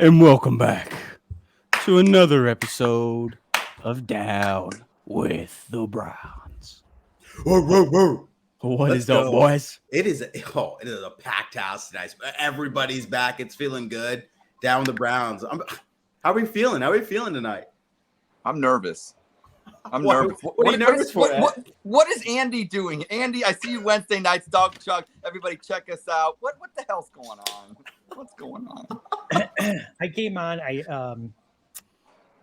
And welcome back to another episode of Down with the Browns. Whoa, whoa, whoa. What Let's is up, go. boys? It is a packed house tonight. Everybody's back. It's feeling good. Down with the Browns. How are we feeling? How are we feeling tonight? I'm nervous. I'm What- nervous. what are you nervous for, Ed? What is Andy doing? Andy, I see you Wednesday nights, Dog Chuck. Everybody check us out. What the hell's going on? What's going on? I came on. I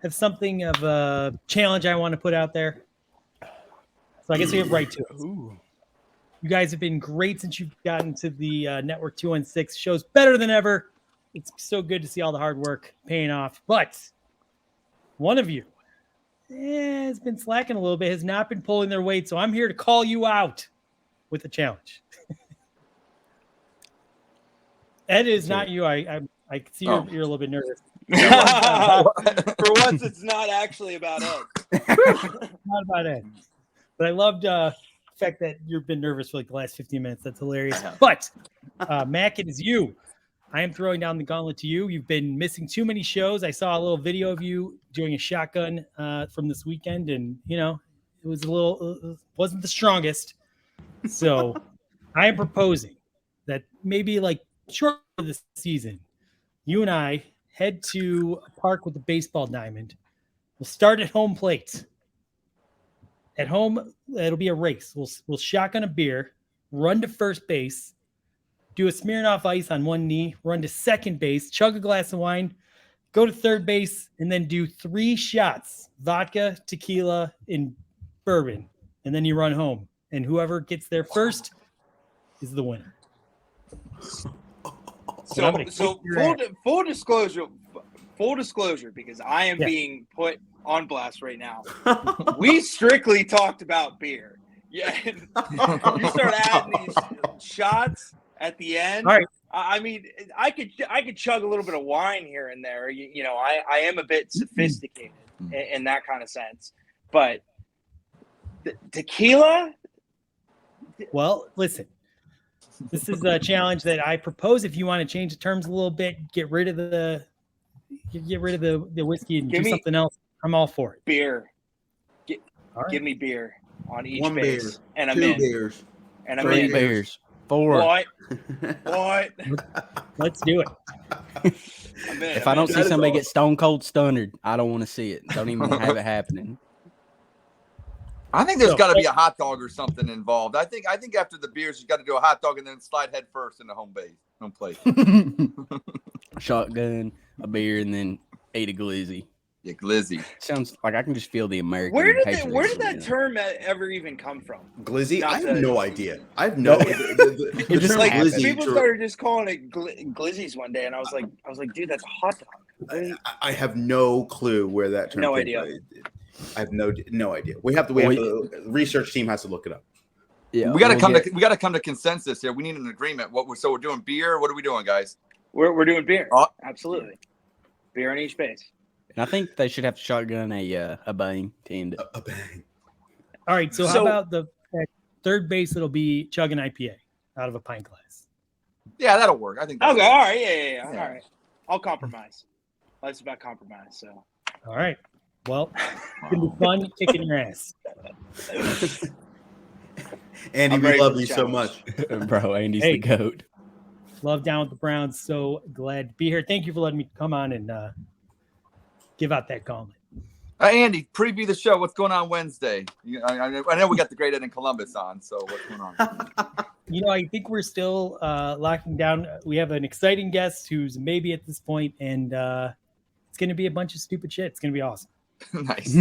have something of a challenge I want to put out there. So I guess we get right to it. Ooh. You guys have been great since you've gotten to the Network 216. Show's better than ever. It's so good to see all the hard work paying off. But one of you has been slacking a little bit, has not been pulling their weight. So I'm here to call you out with a challenge. Ed is not you. I see you're a little bit nervous. For once, it's not actually about Ed. Not about Ed. But I loved the fact that you've been nervous for like the last 15 minutes. That's hilarious. But Mac, it is you. I am throwing down the gauntlet to you. You've been missing too many shows. I saw a little video of you doing a shotgun from this weekend, and it was wasn't the strongest. So I am proposing that maybe like short of the season, you and I head to a park with a baseball diamond. We'll start at home plate. At home, it'll be a race. We'll shotgun a beer, run to first base, do a Smirnoff Ice on one knee, run to second base, chug a glass of wine, go to third base, and then do 3 shots, vodka, tequila, and bourbon. And then you run home. And whoever gets there first is the winner. So full disclosure, because I am being put on blast right now. We strictly talked about beer. Yeah, you start adding these shots at the end. All right. I mean, I could chug a little bit of wine here and there. I am a bit sophisticated in that kind of sense, but tequila. Well, listen. This is a challenge that I propose. If you want to change the terms a little bit, get rid of the whiskey and do something else, I'm all for it. Beer. Give me beer on each base, beer, and I'm 2 beers, and I'm 3 in. beers, 4. What? Let's do it. If I don't see somebody get stone cold stunned, I don't want to see it. Don't even have it happening. I think there's got to be a hot dog or something involved. I think after the beers, you got to do a hot dog and then slide head first in the home plate. Shotgun, a beer, and then eat a glizzy. Yeah, glizzy. Sounds like I can just feel the American. Where did that term ever even come from? Glizzy? I have no idea. I have no idea. It just like glizzy. People started just calling it glizzies one day, and I was like, dude, that's a hot dog. I have no clue where that term. No came idea. from. I have no idea. We have the research team has to look it up. Yeah, we got to come to consensus here. We need an agreement. We're doing beer. What are we doing, guys? We're doing beer. Absolutely, beer on each base. And I think they should have to shotgun a bang to end it. A bang. All right. So how about at third base? It'll be chug an IPA out of a pint glass. Yeah, that'll work. I think. Okay. All right. Yeah. All right. I'll compromise. Life's about compromise. So. All right. Well, it's gonna be fun kicking your ass. Andy, we love you so much. Bro, Andy's the GOAT. Love Down with the Browns. So glad to be here. Thank you for letting me come on and give out that gauntlet. Andy, preview the show. What's going on Wednesday? I know we got the great Ed in Columbus on. So what's going on? I think we're still locking down. We have an exciting guest who's maybe at this point, and it's going to be a bunch of stupid shit. It's going to be awesome. Nice.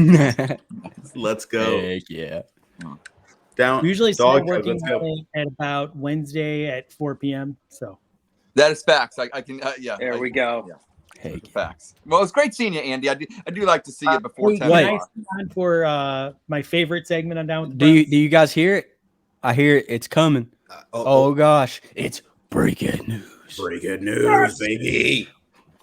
Let's go. Heck yeah. Down. We usually start working at about Wednesday at 4 p.m. So that is facts. I can. Yeah. There we go. Yeah. Hey, facts. Well, it's great seeing you, Andy. I do like to see you before 10 Wait, o'clock. on for my favorite segment on Down with the do Browns. you guys hear it? I hear it. It's coming. Oh gosh, it's breaking news. Breaking news, baby.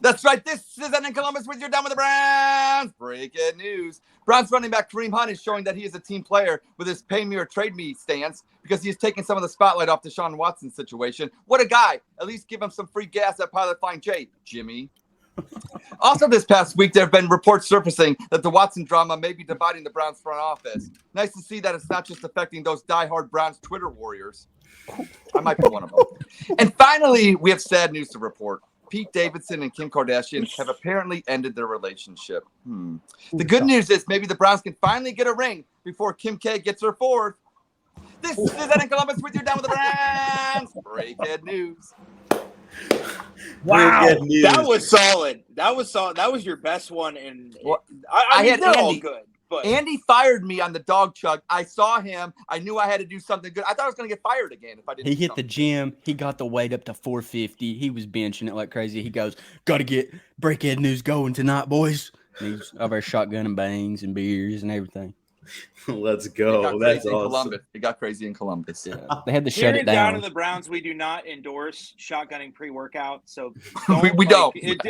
That's right. This is Ed in Columbus with your Down with the Browns. Breaking news. Browns running back Kareem Hunt is showing that he is a team player with his pay me or trade me stance because he's taking some of the spotlight off Deshaun Watson's situation. What a guy. At least give him some free gas at Pilot Flying J, Jimmy. Also, this past week, there have been reports surfacing that the Watson drama may be dividing the Browns front office. Nice to see that it's not just affecting those diehard Browns Twitter warriors. I might be one of them. And finally, we have sad news to report. Pete Davidson and Kim Kardashian have apparently ended their relationship. The good news is maybe the Browns can finally get a ring before Kim K gets her fourth. This is Ed in Columbus with your Down with the Browns. Breaking news. Wow. That was solid. That was solid. That was your best one. And I mean, had they're all Andy. good. But Andy fired me on the dog chug. I saw him. I knew I had to do something good. I thought I was going to get fired again if I didn't. He hit the gym. He got the weight up to 450. He was benching it like crazy. He goes, "Got to get Breakhead News going tonight, boys." And he's over shotgun and bangs and beers and everything. Let's go. That's awesome. It got crazy in Columbus. Yeah, they had to here shut it at Down down. in the Browns, we do not endorse shotgunning pre-workout. So we don't. We do.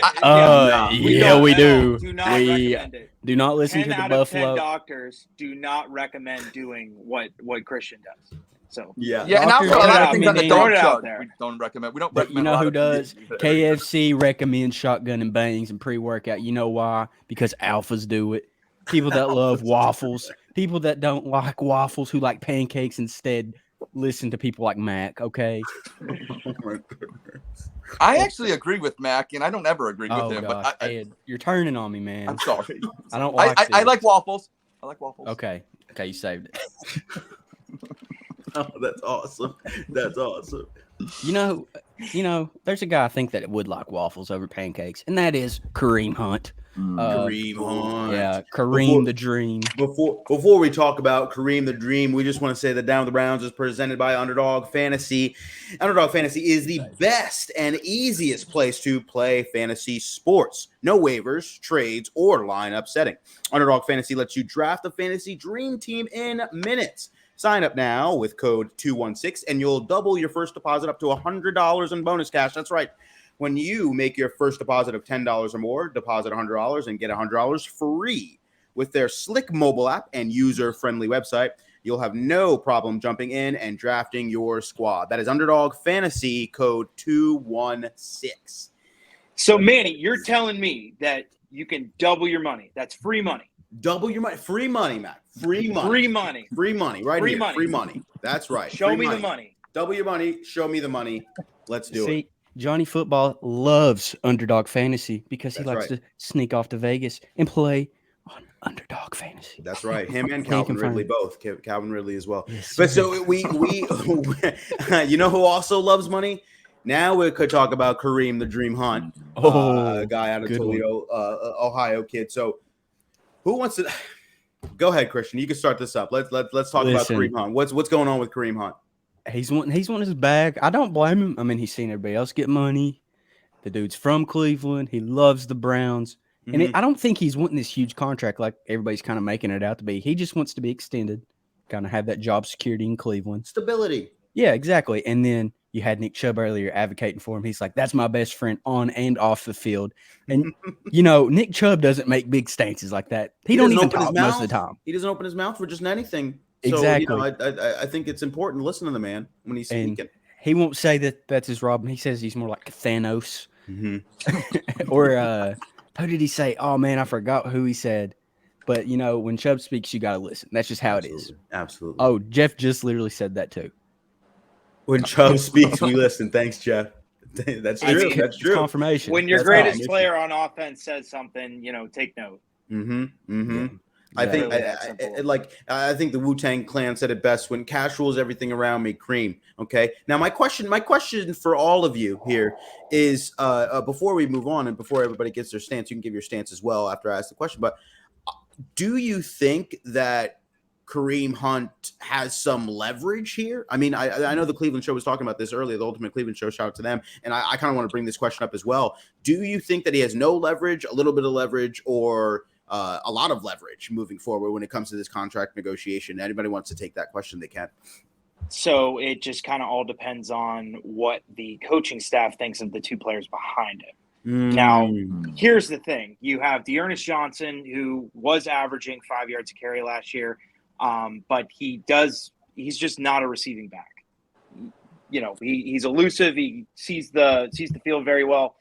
Do not We recommend it. do not listen 10 to the out of 10 Buffalo. doctors do not recommend doing what Christian does. So Yeah, and Doctors also a lot don't of things on the recommend dog it out chug. there. We don't recommend. We don't But recommend. you know a lot who of does? things. KFC recommends shotgun and bangs and pre-workout. You know why? Because alphas do it. People that love waffles. People that don't like waffles, who like pancakes instead, listen to people like Mac, okay? I actually agree with Mac, and I don't ever agree with him. Gosh, But Ed, you're turning on me, man. I'm sorry. I don't like I this. like waffles. I like waffles. Okay, you saved it. Oh, that's awesome. That's awesome. You know, there's a guy I think that would like waffles over pancakes, and that is Kareem Hunt. Kareem Hunt. Yeah, Kareem the Dream. Before we talk about Kareem the Dream, we just want to say that Down with the Browns is presented by Underdog Fantasy. Underdog Fantasy is the best and easiest place to play fantasy sports. No waivers, trades, or lineup setting. Underdog Fantasy lets you draft a fantasy dream team in minutes. Sign up now with code 216 and you'll double your first deposit up to $100 in bonus cash. That's right. When you make your first deposit of $10 or more, deposit $100 and get $100 free. With their slick mobile app and user-friendly website, you'll have no problem jumping in and drafting your squad. That is Underdog Fantasy, code 216. So, Manny, you're telling me that you can double your money. That's free money. Double your money. Free money, Matt. Free money. Free money. Free money. Right Free here. money. Free money. That's right. Show Free me money. the money. Double your money. Show me the money. Let's do it. Johnny Football loves Underdog Fantasy because he That's likes right. to sneak off to Vegas and play on Underdog Fantasy. That's right. Him and Can't Calvin confirm. Ridley both. Calvin Ridley as well. Yes, But sir. so we you know who also loves money? Now we could talk about Kareem the Dream Hunt, a guy out of good Toledo, Ohio kid. So who wants to go ahead, Christian? You can start this up. Let's talk about Listen. Kareem Hunt. What's going on with Kareem Hunt? He's wanting his bag. I don't blame him. I mean, he's seen everybody else get money. The dude's from Cleveland. He loves the Browns. And I don't think he's wanting this huge contract like everybody's kind of making it out to be. He just wants to be extended, kind of have that job security in Cleveland. Stability. Yeah, exactly. And then you had Nick Chubb earlier advocating for him. He's like, that's my best friend on and off the field. And, Nick Chubb doesn't make big stances like that. He don't doesn't even open his talk most mouth. of the time. He doesn't open his mouth for just anything. Exactly. So, I think it's important to listen to the man when he's And speaking. he won't say that that's his Robin. He says he's more like Thanos. Mm-hmm. Or who did he say? Oh, man, I forgot who he said. But, when Chubb speaks, you got to listen. That's just how it is. Absolutely. Oh, Jeff just literally said that too. When Chubb speaks, we listen. Thanks, Jeff. That's true. It's That's true. confirmation. When your That's greatest confirmation. player on offense says something, take note. Mm-hmm. Mm-hmm. Yeah. I think Really that simple. I think the Wu-Tang Clan said it best: when cash rules everything around me, cream. Okay. Now my question for all of you here is before we move on and before everybody gets their stance, you can give your stance as well after I ask the question. But do you think that Kareem Hunt has some leverage here? I mean, I know the Cleveland Show was talking about this earlier, the Ultimate Cleveland Show, shout out to them. And I kind of want to bring this question up as well. Do you think that he has no leverage, a little bit of leverage, or a lot of leverage moving forward when it comes to this contract negotiation? Anybody wants to take that question, they can. So it just kind of all depends on what the coaching staff thinks of the two players behind it. Now, here's the thing. You have Dearness Johnson, who was averaging 5 yards a carry last year, but he's just not a receiving back. He's elusive. He sees the field very well.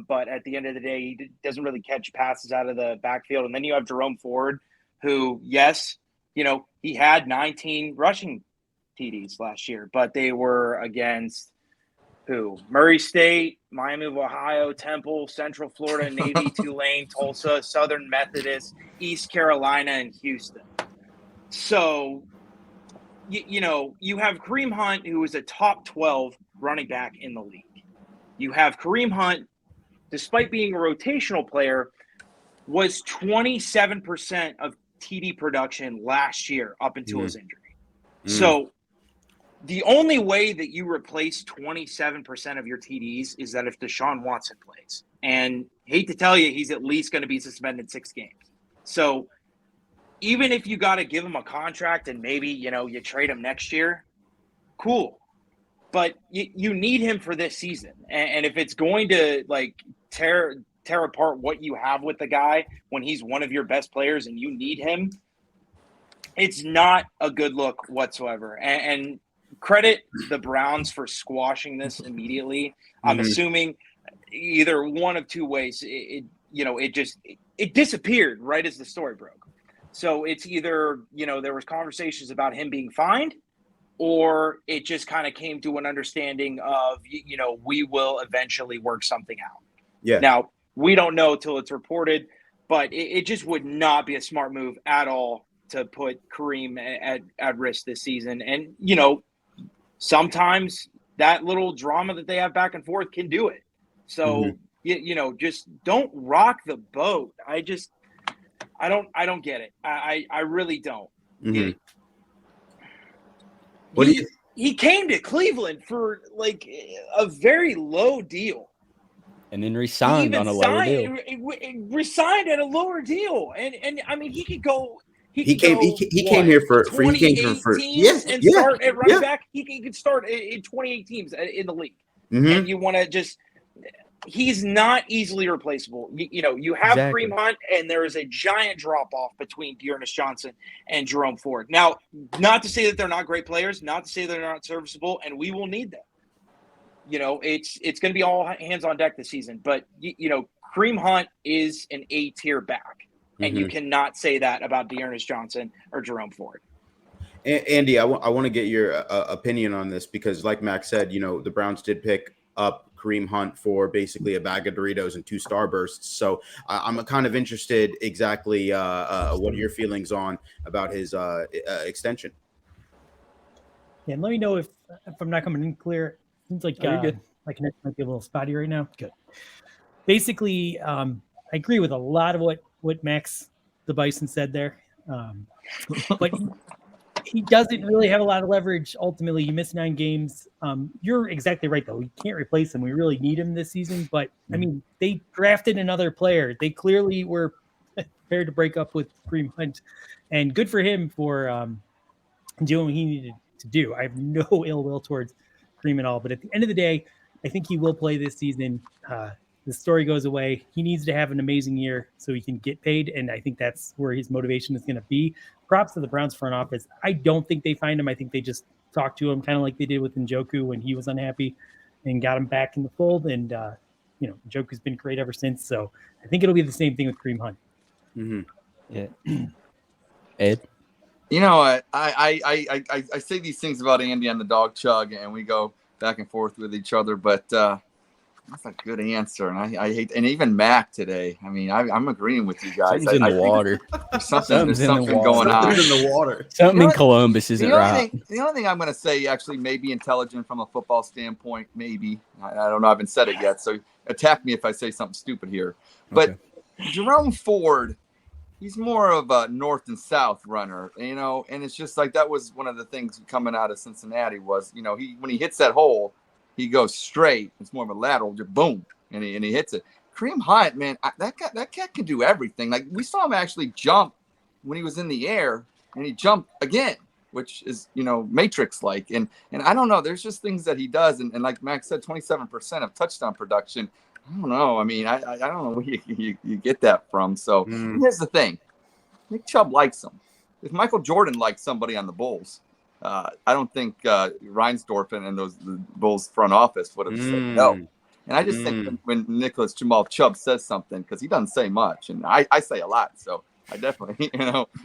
But at the end of the day, he doesn't really catch passes out of the backfield. And then you have Jerome Ford, who, yes, he had 19 rushing TDs last year, but they were against who? Murray State, Miami of Ohio, Temple, Central Florida, Navy, Tulane, Tulsa, Southern Methodist, East Carolina, and Houston. So, you have Kareem Hunt, who is a top 12 running back in the league. You have Kareem Hunt, despite being a rotational player, was 27% of TD production last year up until his injury. So the only way that you replace 27% of your TDs is that if Deshaun Watson plays. And hate to tell you, he's at least going to be suspended 6 games. So even if you got to give him a contract and maybe, you trade him next year, cool. But you need him for this season. And if it's going to tear apart what you have with the guy when he's one of your best players and you need him, it's not a good look whatsoever. And credit the Browns for squashing this immediately. I'm assuming either one of two ways. It disappeared right as the story broke. So it's either, there was conversations about him being fined, or it just kind of came to an understanding of, we will eventually work something out. Yeah. Now, we don't know till it's reported, but it just would not be a smart move at all to put Kareem at risk this season. And, sometimes that little drama that they have back and forth can do it. So, just don't rock the boat. I don't get it. I really don't. He came to Cleveland for a very low deal. And then resigned on a lower deal. Resigned at a lower deal. And I mean, he could go. He came here for 28 teams and start at running back. He could start in 28 teams in the league. And you want to just – he's not easily replaceable. You have Kareem Hunt, and there is a giant drop-off between Dearness Johnson and Jerome Ford. Now, not to say that they're not great players, not to say they're not serviceable, and we will need them. It's going to be all hands on deck this season. But, Kareem Hunt is an A-tier back. And you cannot say that about Dearness Johnson or Jerome Ford. Andy, I want to get your opinion on this because, like Max said, the Browns did pick up Kareem Hunt for basically a bag of Doritos and 2 Starbursts. So I'm kind of interested exactly what are your feelings on about his extension. Yeah, and let me know if I'm not coming in clear. Seems like good. my connection might be a little spotty right now. Good. Basically, I agree with a lot of what Max the Bison said there. But he doesn't really have a lot of leverage. Ultimately, he missed 9 games. You're exactly right, though. We can't replace him. We really need him this season. But, I mean, they drafted another player. They clearly were prepared to break up with Kareem Hunt. And good for him for doing what he needed to do. I have no ill will towards Kareem at all. But at the end of the day, I think he will play this season. The story goes away. He needs to have an amazing year so he can get paid, and I think that's where his motivation is going to be. Props to the Browns front office. I don't think they find him. I think they just talked to him kind of like they did with Njoku when he was unhappy and got him back in the fold. And, Njoku's been great ever since. So I think it'll be the same thing with Kareem Hunt. Yeah. Ed? I say these things about Andy on the dog chug, and we go back and forth with each other, but that's a good answer, and I hate, and even Mac today. I mean, I'm agreeing with you guys. Something's in the water. There's something going on. Something's in the water. Something in Columbus isn't right. The only thing I'm going to say actually may be intelligent from a football standpoint. Maybe I don't know. I haven't said it yet, so attack me if I say something stupid here. But Jerome Ford, he's more of a north and south runner, and it's just like that was one of the things coming out of Cincinnati was, when he hits that hole, he goes straight. It's more of a lateral, just boom, and he hits it. Kareem Hunt, man, that cat can do everything. Like we saw him actually jump when he was in the air, and he jumped again, which is Matrix like. And I don't know. There's just things that he does, and like Max said, 27% of touchdown production. I don't know. I mean, I don't know where you get that from. So here's the thing: Nick Chubb likes him. If Michael Jordan liked somebody on the Bulls, I don't think Reinsdorf and the Bulls front office would have said no. And I just think when Nicholas Jamal Chubb says something, because he doesn't say much, and I say a lot, so I definitely,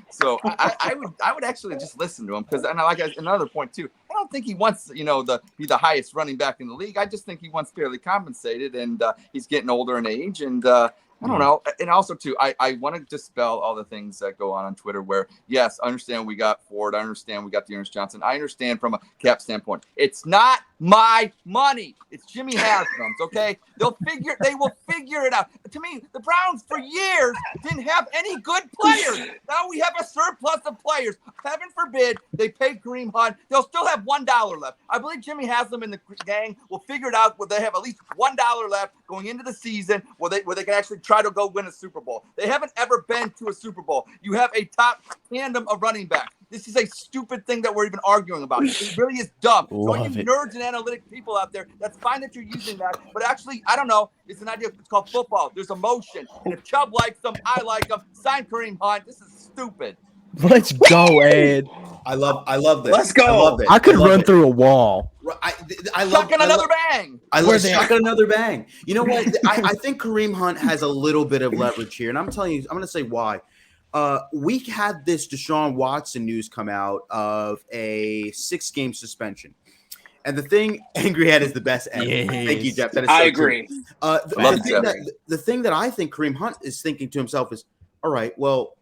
so I would actually just listen to him, because, and another point too, I don't think he wants, be the highest running back in the league. I just think he wants fairly compensated, and he's getting older in age, and I don't know. And also, too, I want to dispel all the things that go on Twitter where, yes, I understand we got Ford. I understand we got Dearness Johnson. I understand from a cap standpoint. It's not my money. It's Jimmy Haslam's, okay? They will figure it out. To me, the Browns for years didn't have any good players. Now we have a surplus of players. Heaven forbid they paid Kareem Hunt. They'll still have $1 left. I believe Jimmy Haslam and the gang will figure it out where they have at least $1 left going into the season where they can actually try to go win a Super Bowl. They haven't ever been to a Super Bowl. You have a top tandem of running backs. This is a stupid thing that we're even arguing about. It really is dumb. So all you nerds and analytic people out there, that's fine that you're using that. But actually, I don't know. It's an idea. It's called football. There's emotion. And if Chubb likes them, I like them. Sign Kareem Hunt. This is stupid. Let's go, Ed. I love this. Let's go. I love it. I could run through a wall. I love another bang. I love shotgun another bang. You know what? I think Kareem Hunt has a little bit of leverage here, and I'm telling you, I'm going to say why. We had this Deshaun Watson news come out of a 6-game suspension. And the thing, Angry Head is the best. Yes. Thank you, Jeff. That is so I agree. The thing that I think Kareem Hunt is thinking to himself is, all right, well,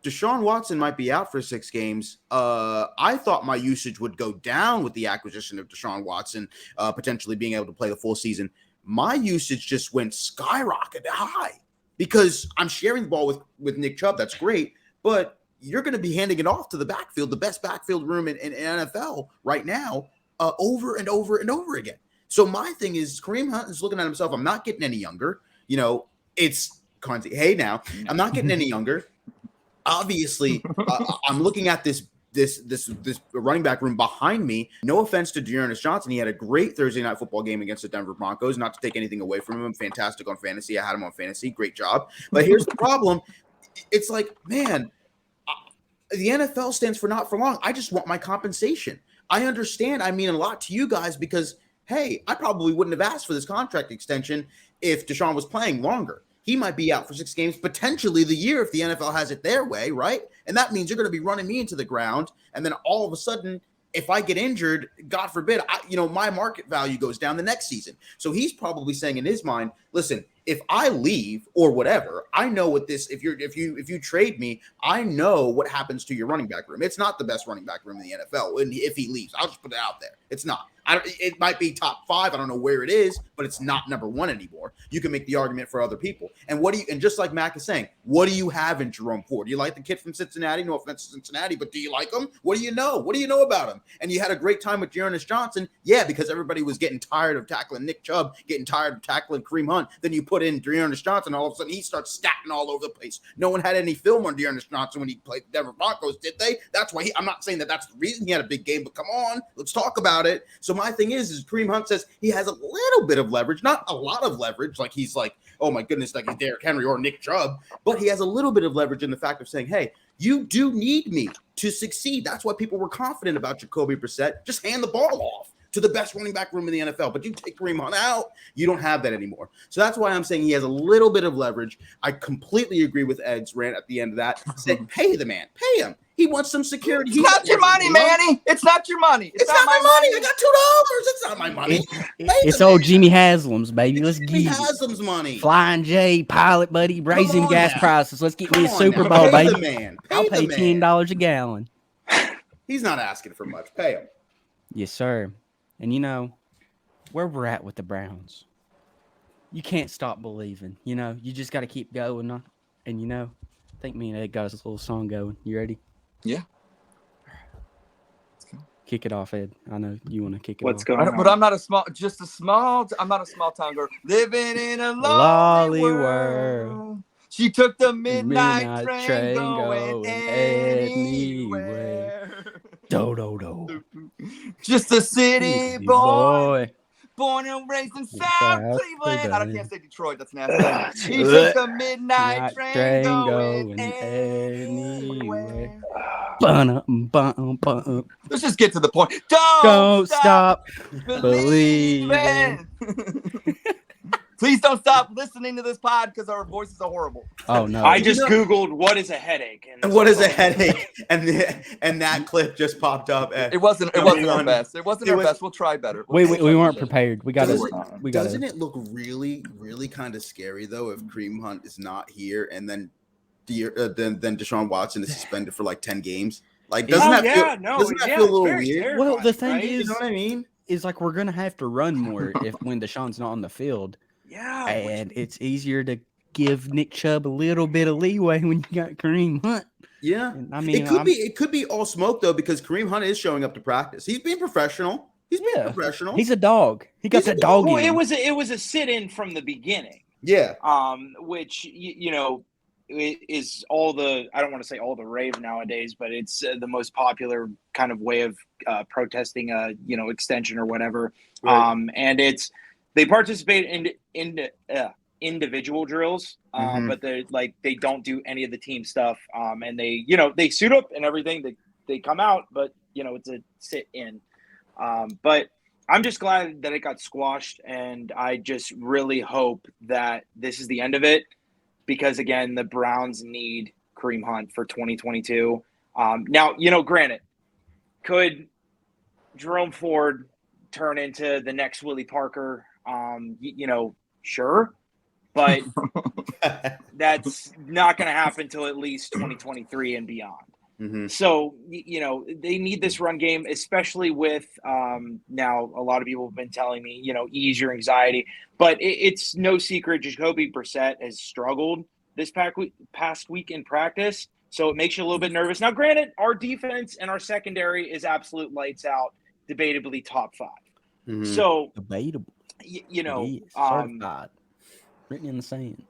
Deshaun Watson might be out for 6 games. I thought my usage would go down with the acquisition of Deshaun Watson, potentially being able to play the full season. My usage just went skyrocketed high because I'm sharing the ball with Nick Chubb. That's great, but you're going to be handing it off to the backfield, the best backfield room in NFL right now, over and over and over again. So my thing is, Kareem Hunt is looking at himself. I'm not getting any younger. It's Conti. Hey, now I'm not getting any younger. Obviously, I'm looking at this running back room behind me. No offense to Dearness Johnson. He had a great Thursday night football game against the Denver Broncos. Not to take anything away from him. Fantastic on fantasy. I had him on fantasy. Great job. But here's the problem. It's like, man, the NFL stands for not for long. I just want my compensation. I understand. I mean a lot to you guys because, hey, I probably wouldn't have asked for this contract extension if Deshaun was playing longer. He might be out for 6 games, potentially the year if the NFL has it their way, right? And that means you're going to be running me into the ground. And then all of a sudden, if I get injured, God forbid, my market value goes down the next season. So he's probably saying in his mind, listen, if I leave or whatever, I know what this. If you trade me, I know what happens to your running back room. It's not the best running back room in the NFL. And if he leaves, I'll just put it out there. It's not. It might be top 5. I don't know where it is, but it's not number 1 anymore. You can make the argument for other people. And and just like Mac is saying, what do you have in Jerome Ford? Do you like the kid from Cincinnati? No offense to Cincinnati, but do you like him? What do you know? What do you know about him? And you had a great time with Dearness Johnson. Yeah, because everybody was getting tired of tackling Nick Chubb, getting tired of tackling Kareem Hunt. Then you put in Dearness Johnson, all of a sudden he starts statting all over the place. No one had any film on Dearness Johnson when he played the Denver Broncos, did they? That's why I'm not saying that that's the reason he had a big game, but come on, let's talk about it. So my thing is Kareem Hunt says he has a little bit of leverage, not a lot of leverage, like he's like, oh my goodness, like he's Derrick Henry or Nick Chubb, but he has a little bit of leverage in the fact of saying, hey, you do need me to succeed. That's why people were confident about Jacoby Brissett. Just hand the ball off to the best running back room in the NFL. But you take Kareem Hunt out, you don't have that anymore. So that's why I'm saying he has a little bit of leverage. I completely agree with Ed's rant at the end of that. Said, pay the man. Pay him. He wants some security. It's not your money, Manny. It's not your money. It's not my money. I got $2. It's not my money. It's old Jimmy Haslam's, baby. Let's get Haslam's money. Flying J, pilot buddy, raising gas prices. Let's get me a Super Bowl, baby. I'll pay $10 a gallon. He's not asking for much. Pay him. Yes, sir. And where we're at with the Browns, you can't stop believing. You just got to keep going. And I think me and Ed got us a little song going. You ready? Yeah. Let's go. Kick it off, Ed. I know you want to kick it What's off. going on? But I'm not I'm not a small town girl living in a lonely world. She took the midnight train going anywhere. Do. Just a city boy. Born and raised in South Cleveland. I can't say Detroit. That's nasty. She took the midnight train going anywhere. Let's just get to the point. Don't stop believing. Please don't stop listening to this pod because our voices are horrible. Oh no! I just Googled what is a headache. And what is a headache? And that clip just popped up. It wasn't our best. It wasn't our best. We'll try better. We weren't prepared. We got Doesn't it look really, really kind of scary though if Kareem Hunt is not here and then Deshaun Watson is suspended for like 10 games? Like, doesn't that feel a little weird? Well, the thing is, you know what I mean? Is like we're gonna have to run more when Deshaun's not on the field. Yeah, and it's easier to give Nick Chubb a little bit of leeway when you got Kareem Hunt. Yeah, and, I mean, it could be all smoke though because Kareem Hunt is showing up to practice. He's being professional. He's professional. He's a dog. He got that dog. Well, in him. it was a sit-in from the beginning. Yeah. Which you know is all the, I don't want to say all the rave nowadays, but it's the most popular kind of way of protesting a extension or whatever. Right. And they participate in individual drills, but they don't do any of the team stuff. And they suit up and everything. They come out, but it's a sit in. But I'm just glad that it got squashed, and I just really hope that this is the end of it, because again, the Browns need Kareem Hunt for 2022. Now, granted, could Jerome Ford turn into the next Willie Parker? Sure, but that's not going to happen until at least 2023 and beyond. Mm-hmm. So, they need this run game, especially with now a lot of people have been telling me, ease your anxiety. But it's no secret Jacoby Brissett has struggled this past week in practice. So it makes you a little bit nervous. Now, granted, our defense and our secondary is absolute lights out, debatably top 5. Mm-hmm. So, debatable. Certified. Written in the sand.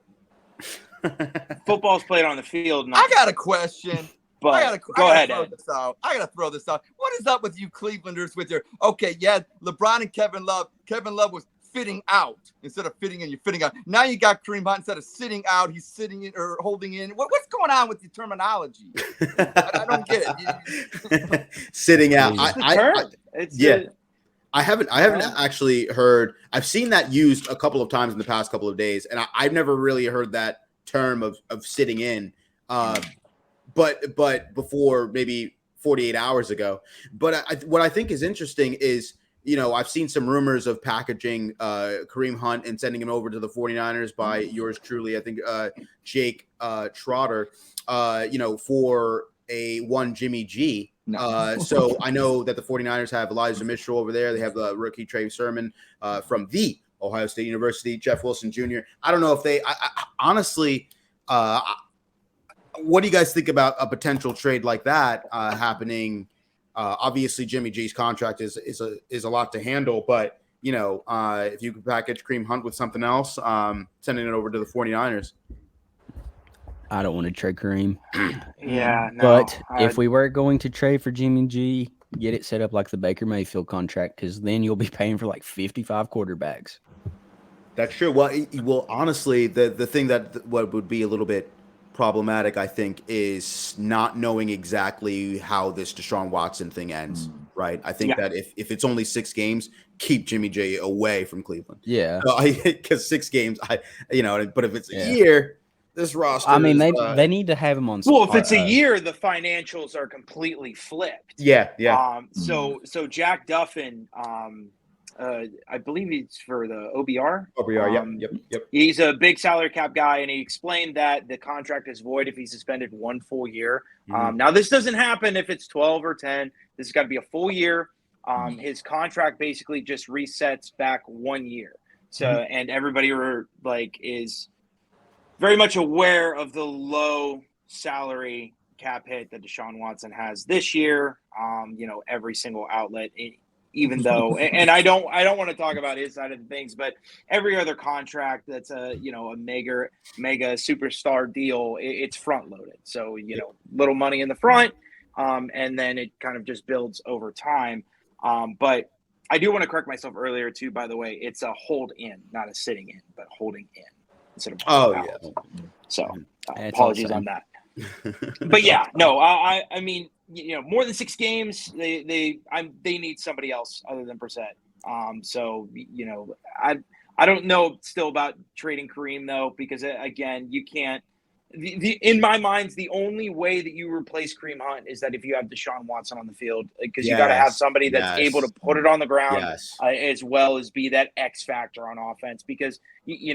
Football's played on the field. I got a question. But go ahead, Ed. I gotta throw this out. What is up with you Clevelanders with your LeBron and Kevin Love? Kevin Love was fitting out instead of fitting in. You're fitting out. Now you got Kareem Hunt, instead of sitting out, he's sitting in or holding in. What's going on with the terminology? I don't get it. Sitting out. I haven't Yeah. actually heard. I've seen that used a couple of times in the past couple of days, and I've never really heard that term of sitting in. But before maybe 48 hours ago. But what I think is interesting is, I've seen some rumors of packaging Kareem Hunt and sending him over to the 49ers by yours truly, I think Jake Trotter, for a one Jimmy G. No. So I know that the 49ers have Elijah Mitchell over there. They have the rookie Trey Sermon from the Ohio State University, Jeff Wilson Jr. I don't know if they honestly what do you guys think about a potential trade like that happening? Obviously, Jimmy G's contract is a lot to handle, but if you could package Kareem Hunt with something else, sending it over to the 49ers. I don't want to trade Kareem. Yeah, no, but if we were going to trade for Jimmy G, get it set up like the Baker Mayfield contract, because then you'll be paying for like 55 quarterbacks. That's true. Well, honestly, the thing that what would be a little bit problematic, I think, is not knowing exactly how this Deshaun Watson thing ends, right? I think that if it's only 6 games, keep Jimmy G away from Cleveland. Yeah. Because 6 games, but if it's a year, this roster. I mean, they need to have him on. Well, if it's a year, the financials are completely flipped. Yeah. So Jack Duffin, I believe he's for the OBR. Yep. He's a big salary cap guy, and he explained that the contract is void if he's suspended 1 full year. Now, this doesn't happen if it's 12 or 10. This has got to be a full year. His contract basically just resets back 1 year. So, and everybody is very much aware of the low salary cap hit that Deshaun Watson has this year. Every single outlet. Even though, and I don't want to talk about his side of things, but every other contract that's a mega superstar deal, it's front loaded. So, little money in the front, and then it kind of just builds over time. But I do want to correct myself earlier too, by the way, it's a hold in, not a sitting in, but holding in instead of out. So apologies on that. But yeah, no, I mean, more than 6 games, they need somebody else other than Brissett. So I don't know still about trading Kareem though, because again, you can't. In my mind, the only way that you replace Kareem Hunt is that if you have Deshaun Watson on the field, because you got to have somebody that's able to put it on the ground as well as be that X factor on offense. Because we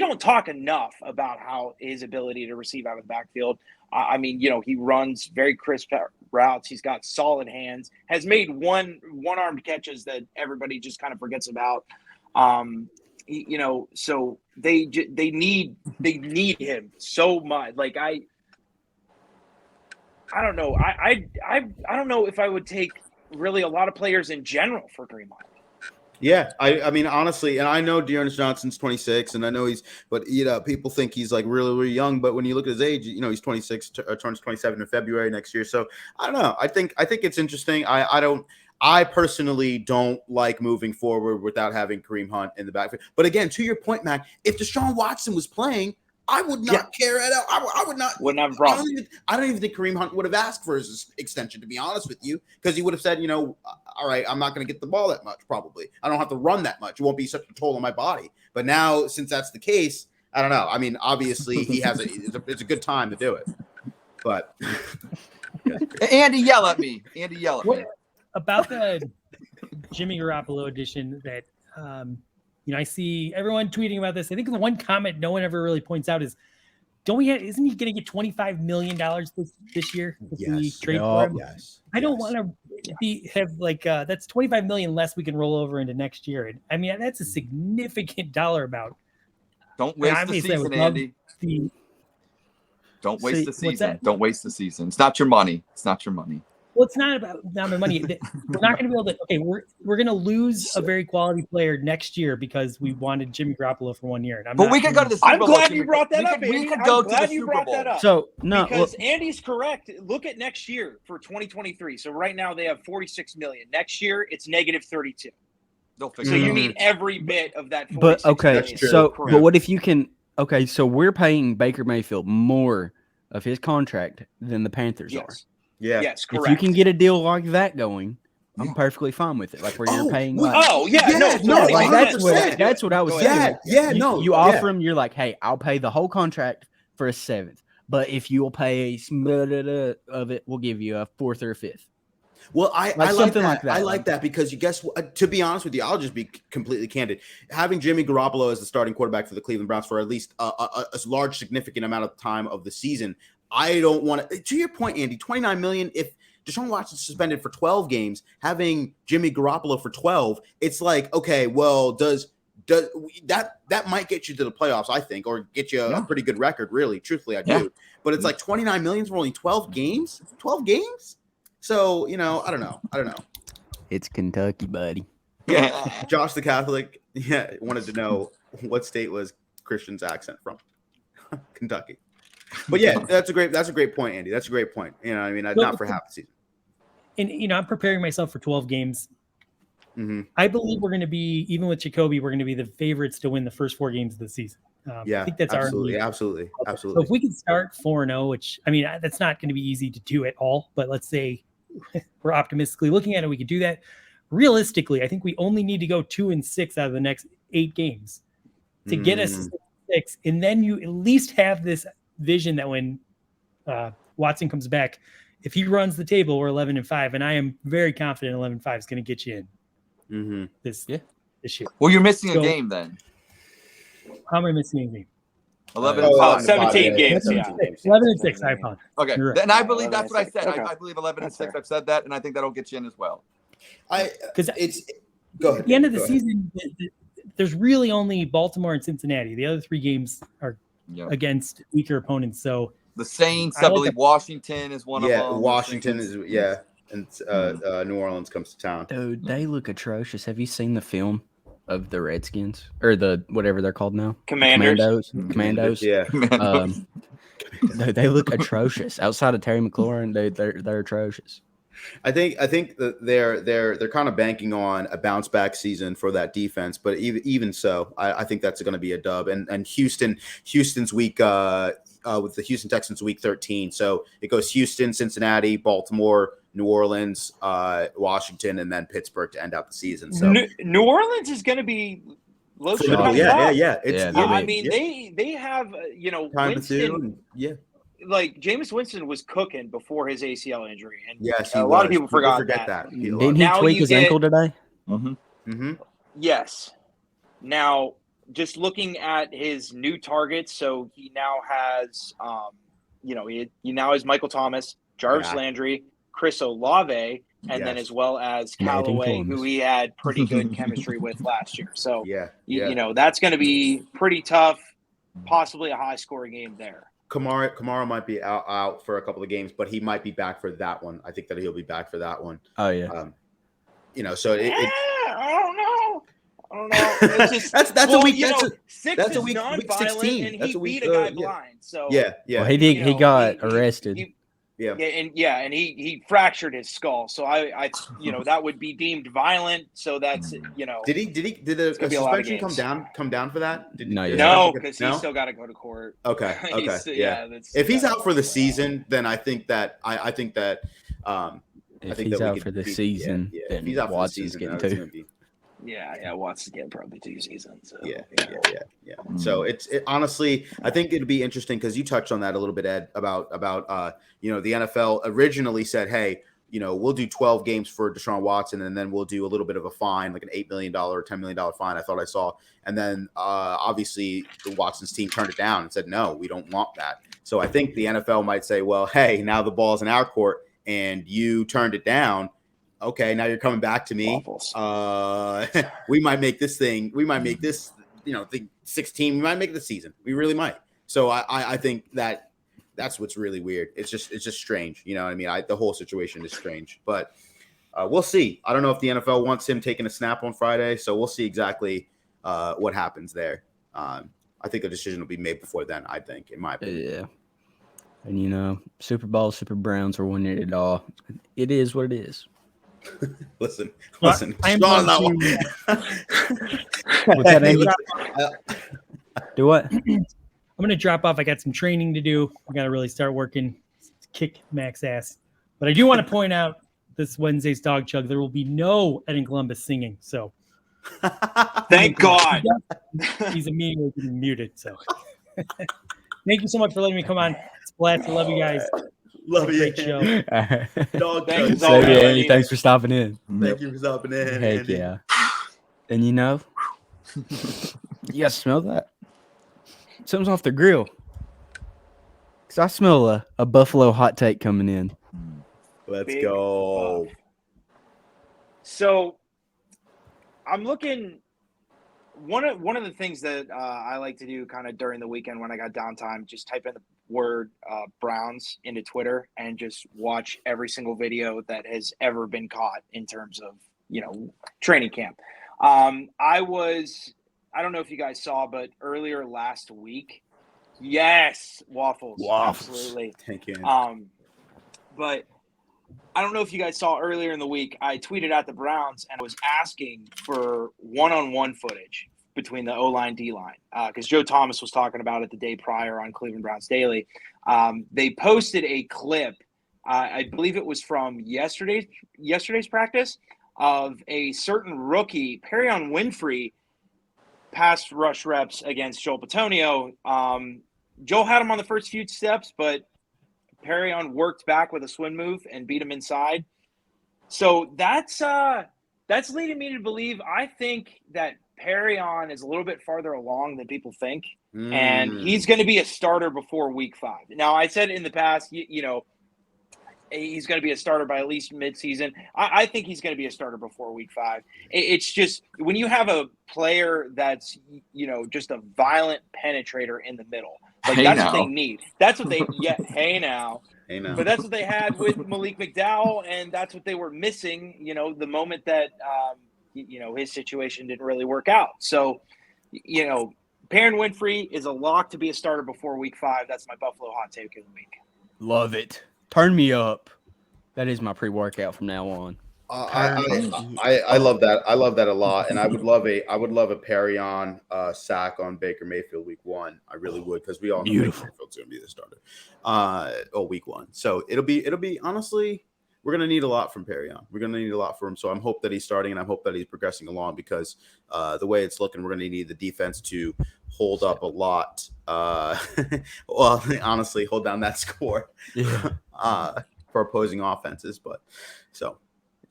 don't talk enough about how his ability to receive out of the backfield. I mean, he runs very crisp routes. He's got solid hands. Has made one-armed catches that everybody just kind of forgets about. So they need him so much. Like I don't know. I don't know if I would take really a lot of players in general for Kareem Hunt. Yeah, I mean, honestly, and I know Dearness Johnson's 26, and I know but people think he's like really, really young. But when you look at his age, he's 26, turns 27 in February next year. So I don't know. I think it's interesting. I personally don't like moving forward without having Kareem Hunt in the backfield. But again, to your point, Mac, if Deshaun Watson was playing, I would not care at all. I would not. Wouldn't have a problem. I don't even think Kareem Hunt would have asked for his extension, to be honest with you, because he would have said, all right, I'm not going to get the ball that much, probably. I don't have to run that much. It won't be such a toll on my body. But now, since that's the case, I don't know. I mean, obviously, he has it's a good time to do it. But Andy, yell at me. About the Jimmy Garoppolo edition that I see everyone tweeting about this. I think the one comment no one ever really points out is, isn't he going to get $25 million this year if we trade for him? Yes. I don't want to have that's $25 million less we can roll over into next year. And I mean, that's a significant dollar amount. Don't waste the season, Andy. Don't waste the season. Don't waste the season. It's not your money. Well, it's not about my money. We're not going to be able to. Okay, we're going to lose a very quality player next year because we wanted Jimmy Garoppolo for 1 year. But we could go to the Super Bowl. I'm glad you brought that up. We could go to the Super Bowl. So no, because Andy's correct. Look at next year for 2023. So right now they have $46 million. Next year it's negative 32. They'll fix So it. you need every bit of that. But okay, million. but what if you can? Okay, so we're paying Baker Mayfield more of his contract than the Panthers are. Yeah. Yes, correct. If you can get a deal like that going, I'm perfectly fine with it. Like where you're paying. Like, that's what I was saying. You offer him. You're like, hey, I'll pay the whole contract for a 7th, but if you will pay of it, we'll give you a 4th or a 5th. Well, I like something that. like that. I like that because you guess what? To be honest with you, I'll just be completely candid. Having Jimmy Garoppolo as the starting quarterback for the Cleveland Browns for at least a large, significant amount of time of the season, I don't want to. To your point, Andy, $29 million. If Deshaun Watson's suspended for 12 games, having Jimmy Garoppolo for 12, it's like, okay, well, does that might get you to the playoffs, I think, or get you a pretty good record, really. Truthfully, I do. But it's like $29 million for only 12 games. 12 games. So I don't know. It's Kentucky, buddy. Yeah, Josh the Catholic. Yeah, wanted to know what state was Christian's accent from. Kentucky. But yeah, that's a great point, Andy. That's a great point. I mean, not for half the season. And I'm preparing myself for 12 games. Mm-hmm. I believe we're going to be, even with Jacoby, we're going to be the favorites to win the first 4 games of the season. I think that's absolutely. So if we can start 4-0, which I mean, that's not going to be easy to do at all. But let's say we're optimistically looking at it, we could do that. Realistically, I think we only need to go 2-6 out of the next 8 games to get us 6, and then you at least have this vision that when Watson comes back, if he runs the table, we're 11-5, and I am very confident 11-5 is going to get you in this year. Well, you're missing a game then. How am I missing a game? 17 games. 11-6. I apologize. Okay, right. And I believe that's what I said. Okay. I believe 11-6. I've said that, and I think that'll get you in as well. Because go ahead. At the end of the season, there's really only Baltimore and Cincinnati. The other 3 games are against weaker opponents. So the Saints, I believe Washington is one of them. Yeah, Washington is and New Orleans comes to town. Dude, they look atrocious. Have you seen the film of the Redskins or the whatever they're called now? Commandos. Yeah. They look atrocious. Outside of Terry McLaurin, they're atrocious. I think that they're kind of banking on a bounce back season for that defense, but even so, I think that's going to be a dub. And Houston's week with the Houston Texans week 13. So it goes Houston, Cincinnati, Baltimore, New Orleans, Washington, and then Pittsburgh to end out the season. So New Orleans is going to be low key. Yeah. It's, Yeah, I mean, they have time Winston. Like Jameis Winston was cooking before his ACL injury, and yes, a lot of people forget that. Didn't he tweak his ankle today? Yes. Now, just looking at his new targets, so he now has, he now has Michael Thomas, Jarvis Landry, Chris Olave, and then as well as Callaway, who he had pretty good chemistry with last year. So, that's going to be pretty tough, possibly a high-scoring game there. Kamara might be out for a couple of games, but he might be back for that one. I think that he'll be back for that one. Oh yeah. So I don't know. It's just, that's a week. That's a week 16, and he beat a guy blind. So yeah. Well, he got arrested. And he fractured his skull. So I that would be deemed violent. So that's Did the suspension come down for that? No, because he's still got to go to court. Okay. If he's out for the season, then I think that if he's out for the season, then Watson's getting two. Yeah, Watson's getting probably 2 seasons. So. Yeah. So it's honestly, I think it'd be interesting because you touched on that a little bit, Ed, about the NFL originally said, hey, we'll do 12 games for Deshaun Watson, and then we'll do a little bit of a fine, like an $8 million or $10 million fine. I thought I saw, and then obviously the Watson's team turned it down and said, no, we don't want that. So I think the NFL might say, well, hey, now the ball's in our court, and you turned it down. Okay, now you're coming back to me. We might make this thing. We might make this, thing 16. We might make the season. We really might. So I think that's what's really weird. It's just strange. You know what I mean? The whole situation is strange. But we'll see. I don't know if the NFL wants him taking a snap on Friday. So we'll see exactly what happens there. I think a decision will be made before then. I think, in my opinion. Yeah. And Super Bowl, Super Browns are winning it all. It is what it is. Listen. I'm Sean, do what? I'm going to drop off. I got some training to do. I got to really start working, kick Mac's ass. But I do want to point out this Wednesday's Dog Chug, there will be no Ed in Columbus singing. So thank God. He's immediately getting muted. So thank you so much for letting me come on. It's a blast. I love you guys. Love you. Great show. Dog Thanks for stopping in. Thank you for stopping in. Heck Andy. Yeah. And you guys smell that? Something's off the grill. Because I smell a buffalo hot take coming in. Let's go. Buff. So I'm looking. One of the things that I like to do kind of during the weekend when I got downtime, just type in the word Browns into Twitter and just watch every single video that has ever been caught in terms of, training camp. I don't know if you guys saw, but earlier last week, yes, waffles. Absolutely. Thank you. But I don't know if you guys saw earlier in the week, I tweeted at the Browns and I was asking for one-on-one footage between the O-line, D-line, because Joe Thomas was talking about it the day prior on Cleveland Browns Daily. They posted a clip, I believe it was from yesterday's practice, of a certain rookie, Perion Winfrey, pass rush reps against Joel Bitonio. Joel had him on the first few steps, but Perion worked back with a swing move and beat him inside. So that's leading me to believe, I think that Perion is a little bit farther along than people think, and he's going to be a starter before week 5. Now, I said in the past, he's going to be a starter by at least midseason. I think he's going to be a starter before week 5. It's just when you have a player that's, just a violent penetrator in the middle, what they need. That's what they Hey now. But that's what they had with Malik McDowell, and that's what they were missing, the moment that, his situation didn't really work out. So, Perion Winfrey is a lock to be a starter before week 5. That's my Buffalo hot take of the week. Love it. Turn me up. That is my pre-workout from now on. I love that. I love that a lot, and I would love a Perrion sack on Baker Mayfield week 1. I really would, because we all know Baker Mayfield's going to be the starter. Week 1. So it'll be honestly, we're going to need a lot from Perrion. We're going to need a lot from him. So I hope that he's starting, and I hope that he's progressing along, because the way it's looking, we're going to need the defense to hold up a lot. Well, honestly, hold down that score for opposing offenses. But so.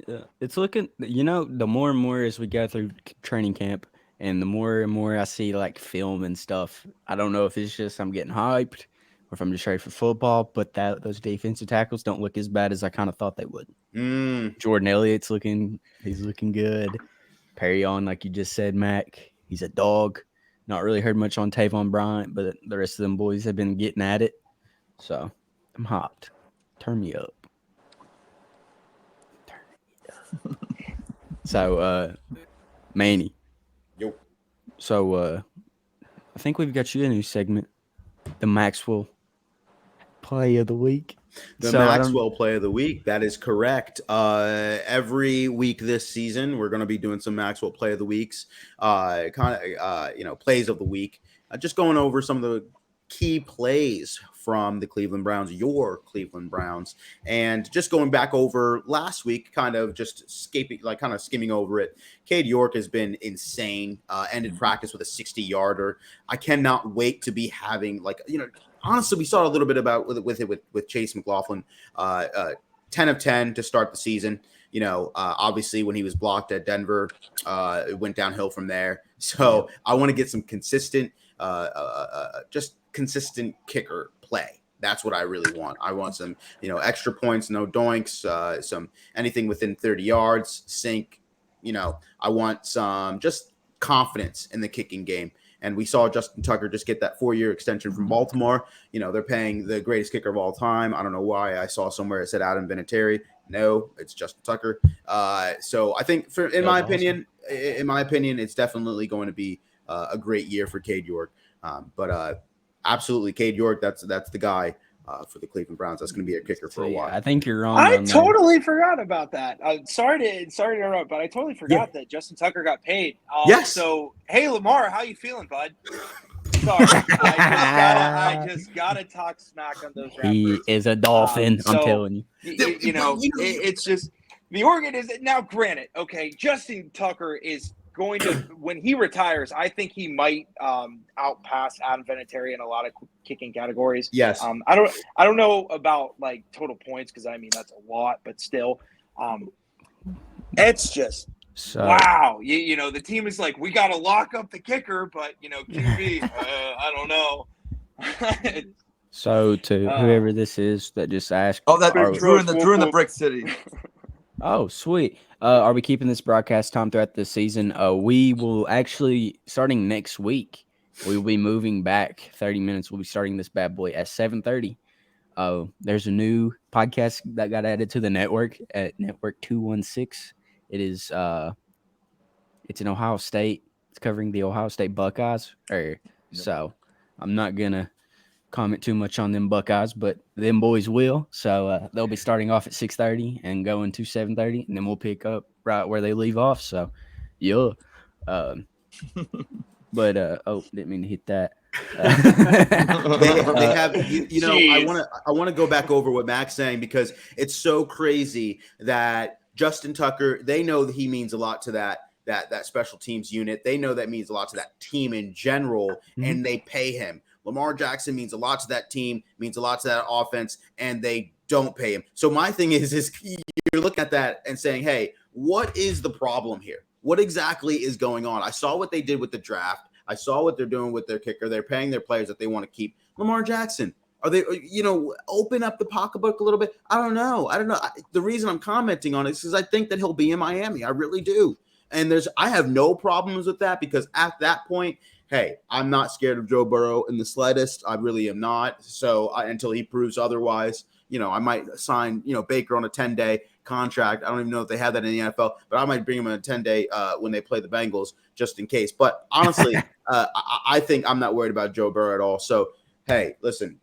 Yeah, it's looking, the more and more as we go through training camp, and the more and more I see like film and stuff, I don't know if it's just I'm getting hyped or if I'm just ready for football, but those defensive tackles don't look as bad as I kind of thought they would. Jordan Elliott's he's looking good. Perrion, like you just said, Mac, he's a dog. Not really heard much on Tavon Bryant, but the rest of them boys have been getting at it. So I'm hyped. Turn me up. So, Manny. Yo. So, I think we've got you a new segment, the Maxwell Play of the Week. Maxwell Play of the Week. That is correct. Every week this season, we're going to be doing some Maxwell Play of the Weeks, plays of the week. Just going over some of the key plays from the Cleveland Browns, your Cleveland Browns, and just going back over last week, kind of just skimming over it. Cade York has been insane. Ended practice with a 60-yarder. I cannot wait to be having, honestly, we saw a little bit about with Chase McLaughlin, 10 of 10 to start the season. Obviously when he was blocked at Denver, it went downhill from there. So I want to get some consistent kicker play. That's what I really want. I want some, extra points, no doinks, some anything within 30 yards, sink. I want some just confidence in the kicking game. And we saw Justin Tucker just get that 4-year extension from Baltimore. They're paying the greatest kicker of all time. I don't know why. I saw somewhere it said Adam Vinatieri. No, it's Justin Tucker. So I think, in my opinion, it's definitely going to be a great year for Cade York. But absolutely, Cade York, that's the guy for the Cleveland Browns. That's going to be a kicker for a while. I think you're wrong. I totally forgot about that. Sorry to interrupt, but I totally forgot that Justin Tucker got paid. Yes. So, hey, Lamar, how you feeling, bud? Sorry, I just gotta talk smack on those rappers. He is a dolphin. I'm telling you. It's just the organization. Now, granted, okay, Justin Tucker is going to, when he retires, I think he might outpass Adam Vinatieri in a lot of kicking categories. Yes. I don't know about like total points, because I mean that's a lot, but still, it's just wow. The team is like, we got to lock up the kicker, but QB, I don't know. So to whoever this is that just asked, Drew in the Brick City. Oh, sweet. Are we keeping this broadcast time throughout the season? We will actually, starting next week, we will be moving back 30 minutes. We'll be starting this bad boy at 7:30. There's a new podcast that got added to the network at Network 216. It is it's in Ohio State. It's covering the Ohio State Buckeyes. So I'm not gonna comment too much on them Buckeyes, but them boys will. So they'll be starting off at 6:30 and going to 7:30, and then we'll pick up right where they leave off. So yeah. But didn't mean to hit that. They have, I want to go back over what Mac's saying, because it's so crazy that Justin Tucker, they know that he means a lot to that special teams unit. They know that means a lot to that team in general, and they pay him. Lamar Jackson means a lot to that team, means a lot to that offense, and they don't pay him. So my thing is you're looking at that and saying, hey, what is the problem here? What exactly is going on? I saw what they did with the draft. I saw what they're doing with their kicker. They're paying their players that they want to keep. Lamar Jackson, are they, open up the pocketbook a little bit? I don't know. The reason I'm commenting on it is because I think that he'll be in Miami. I really do. And I have no problems with that, because at that point, hey, I'm not scared of Joe Burrow in the slightest. I really am not. So until he proves otherwise, I might sign, Baker on a 10-day contract. I don't even know if they have that in the NFL, but I might bring him on a 10-day when they play the Bengals, just in case. But honestly, I think I'm not worried about Joe Burrow at all. So, hey, listen,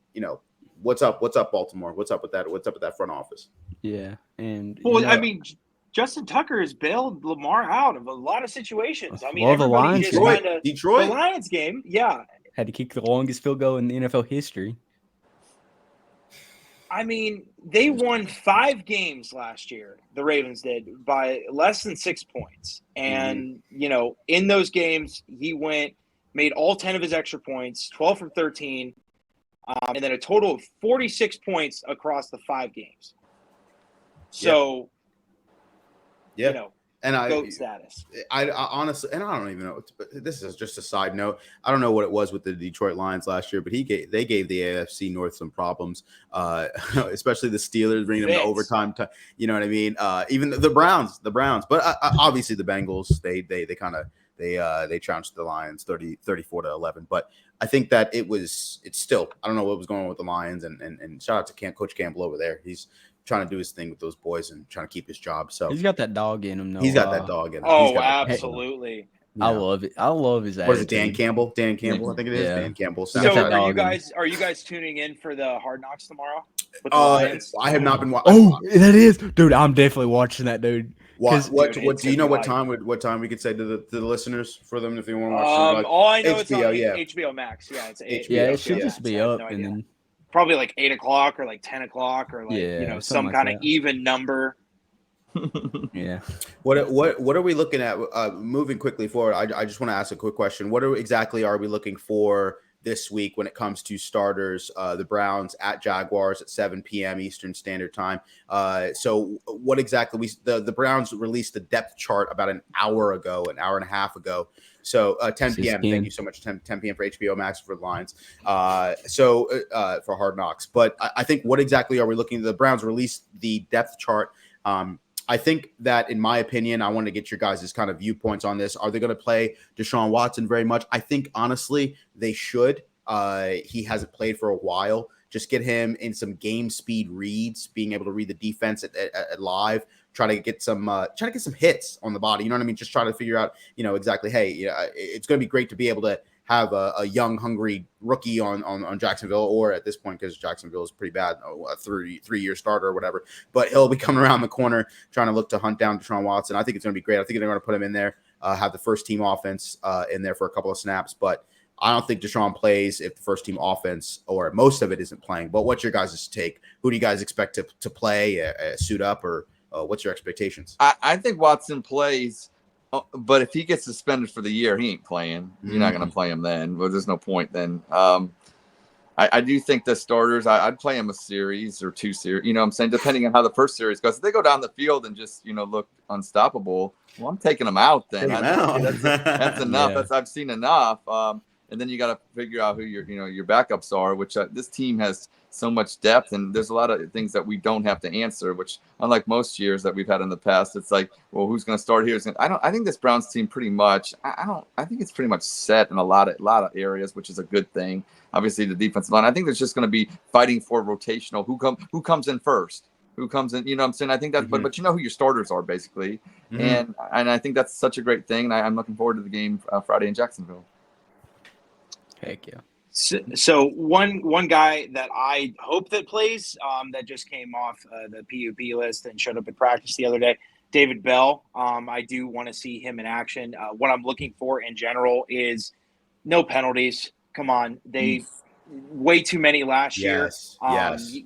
what's up? What's up, Baltimore? What's up with that? What's up with that front office? Yeah. And I mean, Justin Tucker has bailed Lamar out of a lot of situations. I mean, Well, the everybody Lions just game. kind of Detroit. the Lions game, yeah. Had to kick the longest field goal in the NFL history. I mean, they won 5 games last year. The Ravens did by less than 6 points, and in those games, he made all 10 of his extra points, 12 from 13, and then a total of 46 points across the 5 games. So, and GOAT status. I honestly, and I don't even know. This is just a side note. I don't know what it was with the Detroit Lions last year, but they gave the AFC North some problems, especially the Steelers bringing them to overtime. You know what I mean? Even the Browns, but obviously the Bengals. They trounced the Lions 34-11. But I think that it's still, I don't know what was going on with the Lions, and shout out to Coach Campbell over there. He's trying to do his thing with those boys and trying to keep his job. So he's got that dog in him. He's got that dog in him. Oh, absolutely. I love it. I love his attitude. What is it, Dan Campbell? Dan Campbell, I think it is. Yeah. Dan Campbell. So are you guys tuning in for the Hard Knocks tomorrow with the Lions? I have not been watching. Oh, that is, dude. I'm definitely watching that, dude. What do you know? What time we could say to the listeners for them if they want to watch? All I know HBO, it's on HBO Max. Yeah, it's HBO. Yeah, it should just be up, and then probably like 8 o'clock or like 10 o'clock or like some kind of even number. Yeah. What are we looking at? Moving quickly forward, I just want to ask a quick question. What exactly are we looking for this week when it comes to starters? The Browns at Jaguars at 7 p.m. Eastern Standard Time. So what exactly the Browns released the depth chart about an hour and a half ago. So 10 p.m. Thank you so much. 10 p.m. for HBO Max for the Lions. For Hard Knocks. But I think what exactly are we looking at? The Browns released the depth chart. I think that, in my opinion, I want to get your guys' kind of viewpoints on this. Are they going to play Deshaun Watson very much? I think, honestly, they should. He hasn't played for a while. Just get him in some game speed reads, being able to read the defense at live. Try to get some hits on the body. You know what I mean? Just try to figure out, exactly. Hey, it's going to be great to be able to have a young, hungry rookie on Jacksonville, or at this point, because Jacksonville is pretty bad, a three-year starter or whatever. But he'll be coming around the corner trying to look to hunt down Deshaun Watson. I think it's going to be great. I think they're going to put him in there, have the first-team offense in there for a couple of snaps. But I don't think Deshaun plays if the first-team offense or most of it isn't playing. But what's your guys' take? Who do you guys expect to play, suit up, or what's your expectations? I think Watson plays. But if he gets suspended for the year, he ain't playing. You're not going to play him then. Well, there's no point then. I do think the starters, I'd play him a series or 2 series. You know what I'm saying? Depending on how the first series goes. If they go down the field and just, look unstoppable, well, I'm taking them out then. That's enough. Yeah. I've seen enough. And then you got to figure out who your backups are, which this team has so much depth, and there's a lot of things that we don't have to answer, which unlike most years that we've had in the past, it's like, well, who's going to start here? I think this Browns team pretty much, I think it's pretty much set in a lot of areas, which is a good thing. Obviously the defensive line, I think there's just going to be fighting for rotational, who comes in first, who comes in, you know what I'm saying? I think that's, but you know who your starters are basically. And I think that's such a great thing. And I'm looking forward to the game Friday in Jacksonville. Heck yeah. So one guy that I hope that plays that just came off the PUP list and showed up at practice the other day, David Bell. I do want to see him in action. What I'm looking for in general is no penalties. Come on, they way too many last year. Yes.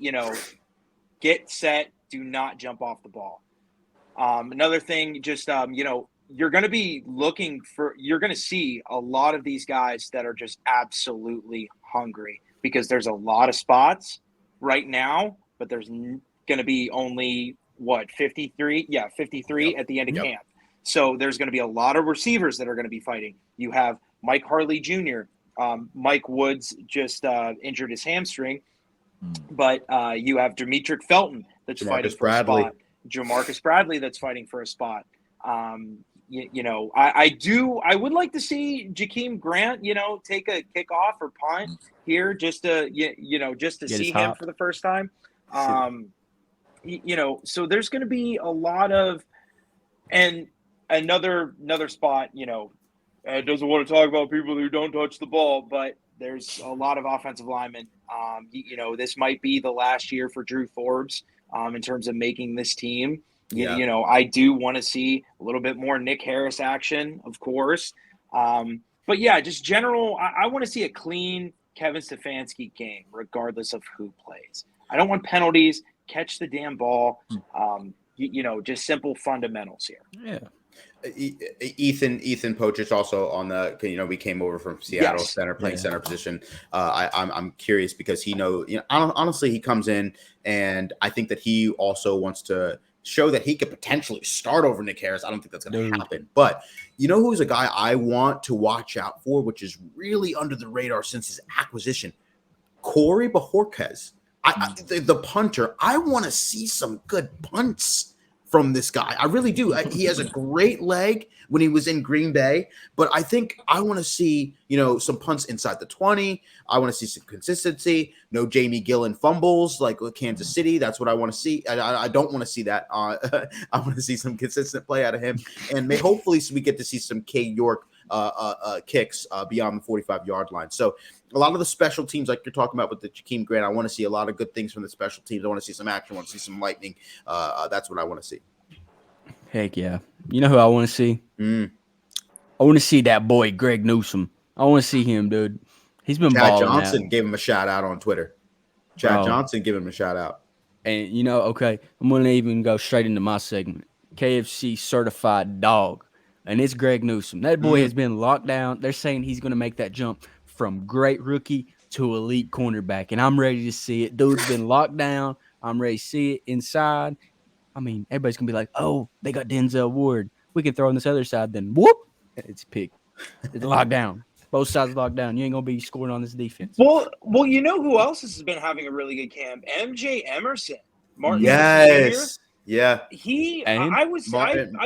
Get set. Do not jump off the ball. Another thing, just you're going to be you're going to see a lot of these guys that are just absolutely hungry because there's a lot of spots right now, but there's going to be only 53? Yeah, 53 at the end of camp. So there's going to be a lot of receivers that are going to be fighting. You have Mike Harley Jr. Mike Woods just injured his hamstring, but you have Demetric Felton that's fighting for a spot. Jamarcus Bradley that's fighting for a spot. I would like to see Jakeem Grant, take a kickoff or punt here just to see him for the first time. So there's going to be a lot of, and another spot, it doesn't want to talk about people who don't touch the ball, but there's a lot of offensive linemen. This might be the last year for Drew Forbes in terms of making this team. Yeah. You know, I do want to see a little bit more Nick Harris action, of course. But yeah, just general, I want to see a clean Kevin Stefanski game, regardless of who plays. I don't want penalties. Catch the damn ball. You know, just simple fundamentals here. Yeah. Ethan Pochich also on the, you know, we came over from Seattle, Yes. playing center position. I'm curious because honestly, he comes in and I think that he also wants to show that he could potentially start over Nick Harris. I don't think that's going to happen, but you know who's a guy I want to watch out for, which is really under the radar since his acquisition, Corey Bojorquez. The punter. I want to see some good punts from this guy. I really do. He has a great leg when he was in Green Bay, but I think I want to see, you know, some punts inside the 20. I want to see some consistency. No Jamie Gillen fumbles like with Kansas City. That's what I want to see. I don't want to see that. I want to see some consistent play out of him, and hopefully we get to see some K York kicks beyond the 45-yard line. So a lot of the special teams, like you're talking about with the Jakeem Grant, I want to see a lot of good things from the special teams. I want to see some action. I want to see some lightning. That's what I want to see. Heck yeah. You know who I want to see? I want to see that boy, Greg Newsome. I want to see him, dude. He's been Chad balling Johnson out. gave him a shout out on Twitter. Chad Johnson gave him a shout out. And, you know, okay, I'm going to even go straight into my segment. KFC certified dog. And it's Greg Newsome. That boy has been locked down. They're saying he's going to make that jump from great rookie to elite cornerback. And I'm ready to see it. Dude's been locked down. I'm ready to see it inside. I mean, everybody's going to be like, oh, they got Denzel Ward. We can throw on this other side. Then whoop, it's picked. It's locked down. Both sides locked down. You ain't going to be scoring on this defense. Well, you know who else has been having a really good camp? MJ Emerson. Martin Yes. Yeah. I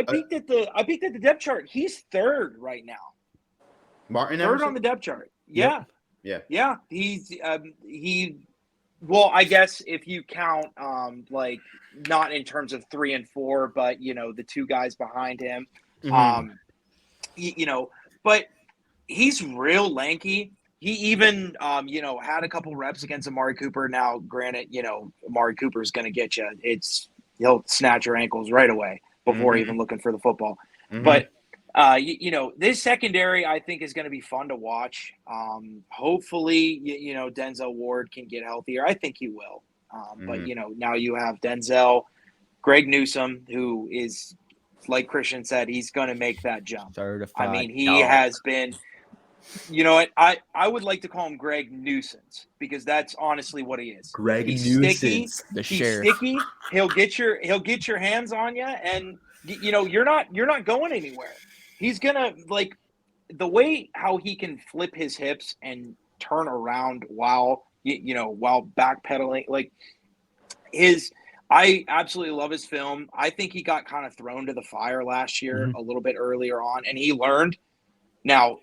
peeked at the depth chart. He's third right now. Martin Third Emerson? on the depth chart. Yeah. Yep. Yeah. He's well, I guess if you count like not in terms of 3 and 4, but you know, the two guys behind him. You know, but he's real lanky. He even you know, had a couple reps against Amari Cooper. Now, granted, you know, Amari Cooper is going to get you. He'll snatch your ankles right away before even looking for the football. But, you know, this secondary, I think, is going to be fun to watch. Hopefully, you know, Denzel Ward can get healthier. I think he will. But, you know, now you have Denzel, Greg Newsome, who is, like Christian said, he's going to make that jump. Certified I mean, he dog. has been – you know what? I would like to call him Greg Nuisance because that's honestly what he is. He's Nuisance. sticky. The He's sheriff. sticky. He'll get your hands on you, and you know you're not going anywhere. He's gonna like the way how he can flip his hips and turn around while while backpedaling. Like I absolutely love his film. I think he got kind of thrown to the fire last year a little bit earlier on, and he learned. Now,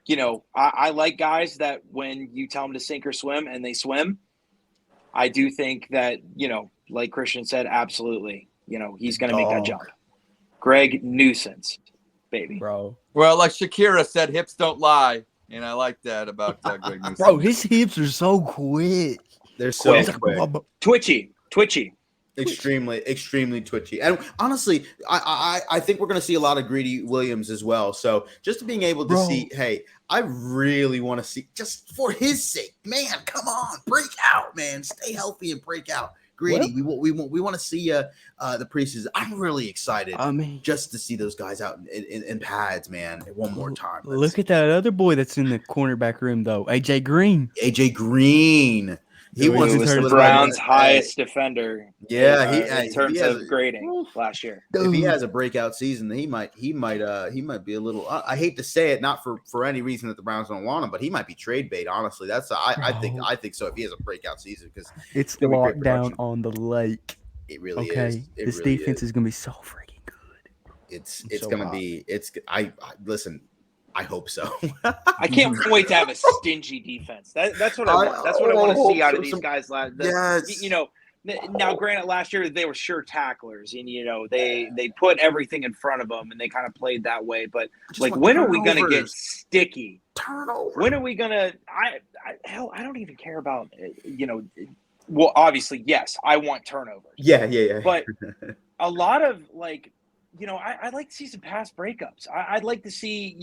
you know, I like guys that when you tell them to sink or swim and they swim. I do think that, you know, like Christian said, absolutely, you know, he's going to make that jump. Greg Nuisance, baby. Bro. Well, like Shakira said, hips don't lie. And I like that about Greg Newsome. Bro, his hips are so quick. They're so quick. Twitchy. Extremely twitchy. And honestly, I think we're going to see a lot of Greedy Williams as well. So just being able to see, hey, I really want to see, just for his sake, man, come on, break out, man. Stay healthy and break out. Greedy, we want to see the preseason. I'm really excited just to see those guys out in pads, man, one more time. Look at that other boy that's in the cornerback room, though. AJ Green. He was the Browns' highest defender. Yeah, in terms of grading last year. If he has a breakout season, he might be a little. I hate to say it, not for any reason that the Browns don't want him, but he might be trade bait. Honestly, I think so. If he has a breakout season, because it's locked down on the lake. It really is. This defense is gonna be so freaking good. It's gonna be. I listen. I hope so. I can't wait to have a stingy defense. That's what I want. That's what I want to see out of these guys. Yes. You know, now granted, last year they were sure tacklers, and you know they put everything in front of them, and they kind of played that way. But like, when are we gonna get sticky? Turnover. When are we gonna? Hell, I don't even care about you know. Well, obviously, yes, I want turnovers. Yeah. But a lot of like, I'd like to see some pass breakups. I'd like to see,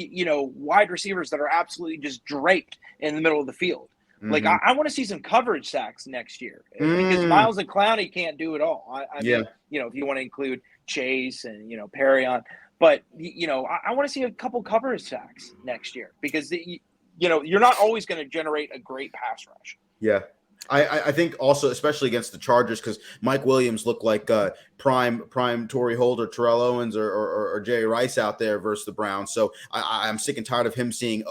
wide receivers that are absolutely just draped in the middle of the field. Like, I want to see some coverage sacks next year because Miles and Clowney can't do it all. I mean, if you want to include Chase and, Perry on. But, I want to see a couple coverage sacks next year because, you're not always going to generate a great pass rush. Yeah. I think also, especially against the Chargers, because Mike Williams looked like prime Torrey Holt, Terrell Owens, or Jerry Rice out there versus the Browns. So I'm sick and tired of him seeing,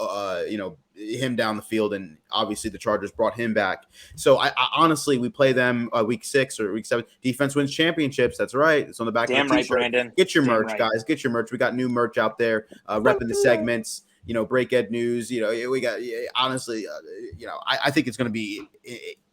him down the field, and obviously the Chargers brought him back. So I honestly, we play them week 6 or week 7. Defense wins championships. That's right. It's on the back Damn of the right, t-shirt. Brandon. Get your Damn merch, right. guys. Get your merch. We got new merch out there, repping the segments. Break Ed News. We got honestly. I think it's going to be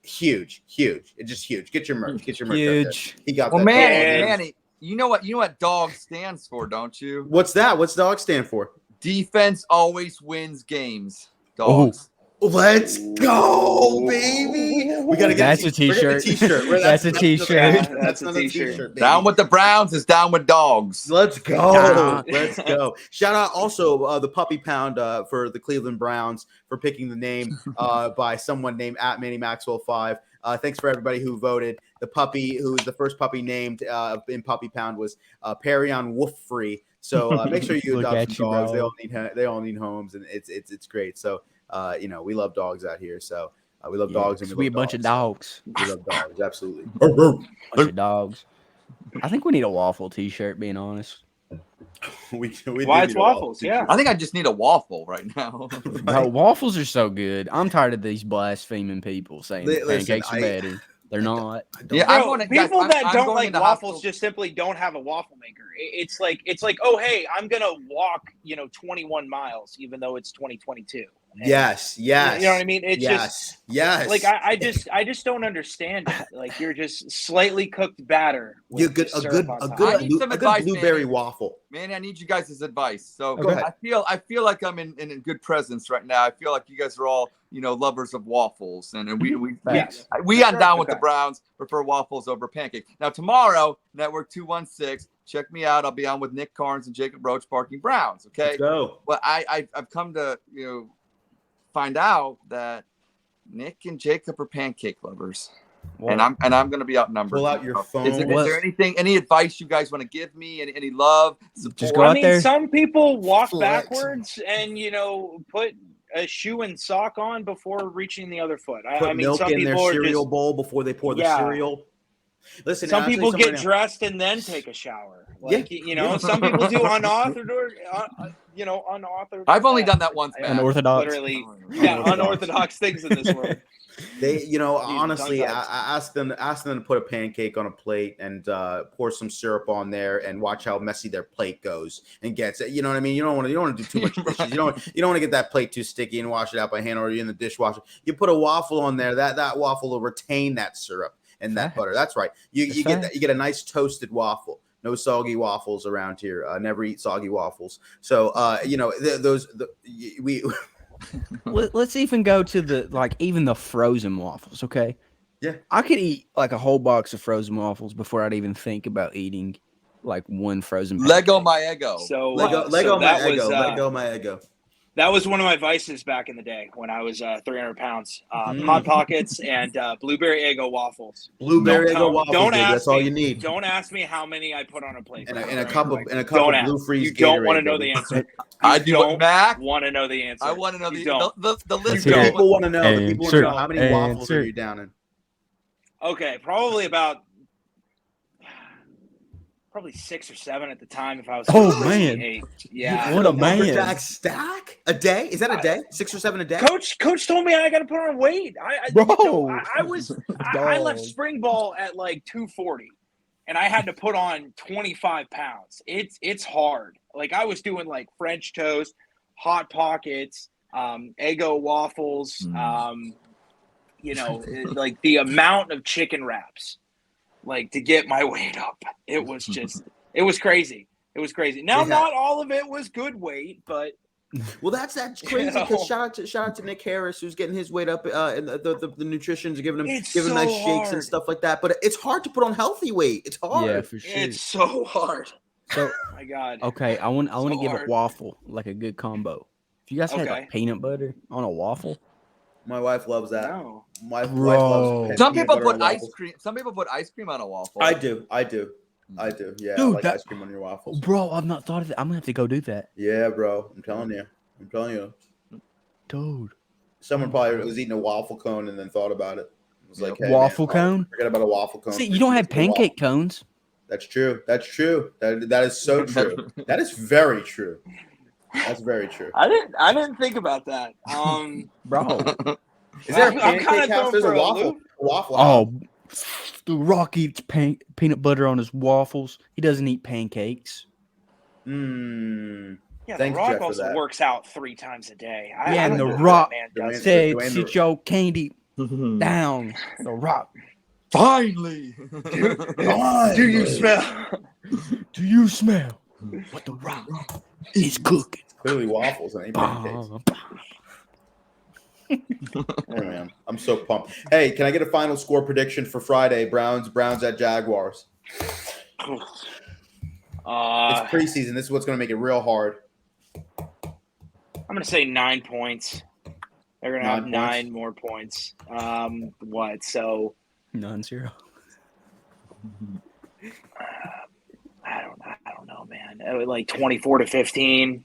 huge. It's just huge. Get your merch. Get your merch. Huge. He got Well, that. Manny, you know what DOG stands for, don't you? What's that? What's DOG stand for? Defense always wins games. Dogs. Let's go, baby. We gotta get That's a t-shirt. That's a t-shirt. That's a t-shirt. Down with the Browns is down with dogs. Let's go. Let's go. Shout out also the Puppy Pound for the Cleveland Browns for picking the name by someone named @MannyMaxwell5. Thanks for everybody who voted. The puppy, who was the first puppy named in Puppy Pound, was Perryon Wolf Free. So make sure you adopt some dogs. They all need homes, and it's great. So we love dogs out here. So we love dogs, and we a bunch of dogs. We love dogs, absolutely. Bunch of dogs. I think we need a waffle t-shirt. Being honest. Why it's waffles? Yeah. I think I just need a waffle right now. Bro, waffles are so good. I'm tired of these blaspheming people saying pancakes are better. They're not. Yeah, people that don't like waffles hospital. just simply don't have a waffle maker. It's like, oh, hey, I'm gonna walk 21 miles even though it's 2022. Yes. You know what I mean? It's yes. like I just don't understand it. Like, you're just slightly cooked batter. A good blueberry waffle. Man, I need you guys' advice. So Go ahead. I feel like I'm in good presence right now. I feel like you guys are all lovers of waffles, and we on down with the Browns prefer waffles over pancake. Now tomorrow, Network 216. Check me out. I'll be on with Nick Carnes and Jacob Roach Barking Browns. Okay. Let's go. Well, I've come to find out that Nick and Jacob are pancake lovers. Whoa. And I'm going to be outnumbered. Pull out your phone. Is there any advice you guys want to give me? Any love? Support? Just go out there. Some people walk backwards and put a shoe and sock on before reaching the other foot. Put milk some in people their are cereal bowl before they pour the cereal. Listen, some people get dressed and then take a shower. Like, some people do unauthorized. Unauthorized. I've only done that once, man. Unorthodox. Literally, unorthodox things in this world. They, honestly, I asked them to put a pancake on a plate and pour some syrup on there and watch how messy their plate goes and gets it. You know what I mean? You don't want to do too much dishes. You don't want to get that plate too sticky and wash it out by hand, or you're in the dishwasher. You put a waffle on there, that waffle will retain that syrup and that butter. That's right. You get a nice toasted waffle. No soggy waffles around here. Never eat soggy waffles. So Let's even go to even the frozen waffles. Okay. Yeah. I could eat like a whole box of frozen waffles before I'd even think about eating like one frozen pancake. Lego my ego. Lego my ego. That was one of my vices back in the day when I was 300 pounds. Hot Pockets and blueberry Eggo waffles. That's all you need. Don't ask me how many I put on a plate. And a cup of Blue Freeze. You don't want to know the answer. I don't want to know the answer. I want to know the list. People want to know. People want to know how many waffles are you down in. Okay, probably 6 or 7 at the time. If I was, man, 8. Yeah, what a man! Stack a day? Is that a day? 6 or 7 a day? Coach told me I got to put on weight. I left spring ball at like 240, and I had to put on 25 pounds. It's hard. Like, I was doing like French toast, Hot Pockets, Eggo waffles. Like the amount of chicken wraps. Like, to get my weight up, it was crazy. It was crazy. Now, not all of it was good weight, but Well, that's crazy. Because shout out to Nick Harris, who's getting his weight up, and the nutrition's giving him so nice shakes and hard. stuff like that. But it's hard to put on healthy weight. It's hard. Yeah, for sure. It's so hard. So, Oh my God. okay, I want to So give a hard. waffle like a good combo. If you guys had Okay. like peanut butter on a waffle, My wife loves that. No. My wife Bro. loves Some peanut people butter on put ice waffles. cream. Some people put ice cream on a waffle. I do. Yeah, Dude, I like that- ice cream on your waffles. bro, I've not thought of that. I'm gonna have to go do that, Yeah, bro. I'm telling you. dude. Someone probably was eating a waffle cone and then thought about it. It was like, hey, Waffle man, cone? Forget about a waffle cone. See, you don't have It's a waffle. pancake cones. That's true. That is so true. That is very true. That's very true. I didn't think about that. Bro. Is there a I'm pancake kinda house? going There's a for a waffle. loop. Waffle house. Oh, the Rock eats peanut butter on his waffles. He doesn't eat pancakes. Hmm. Yeah, Thanks, The Rock Jeff, for also that. works out 3 times a day. Yeah, I and don't The know how Rock that man Dwayne- does it. Said, Dwayne sit your candy down. The Rock. Finally. Do you smell? Do you smell what the Rock is cooking? Clearly waffles and ain't pancakes. Hey, man, I'm so pumped. Hey, can I get a final score prediction for Friday? Browns at Jaguars. It's preseason. This is what's going to make it real hard. I'm going to say 9 points. They're going to have 9 more points. What? So 9-0. I don't know, man. Like 24-15.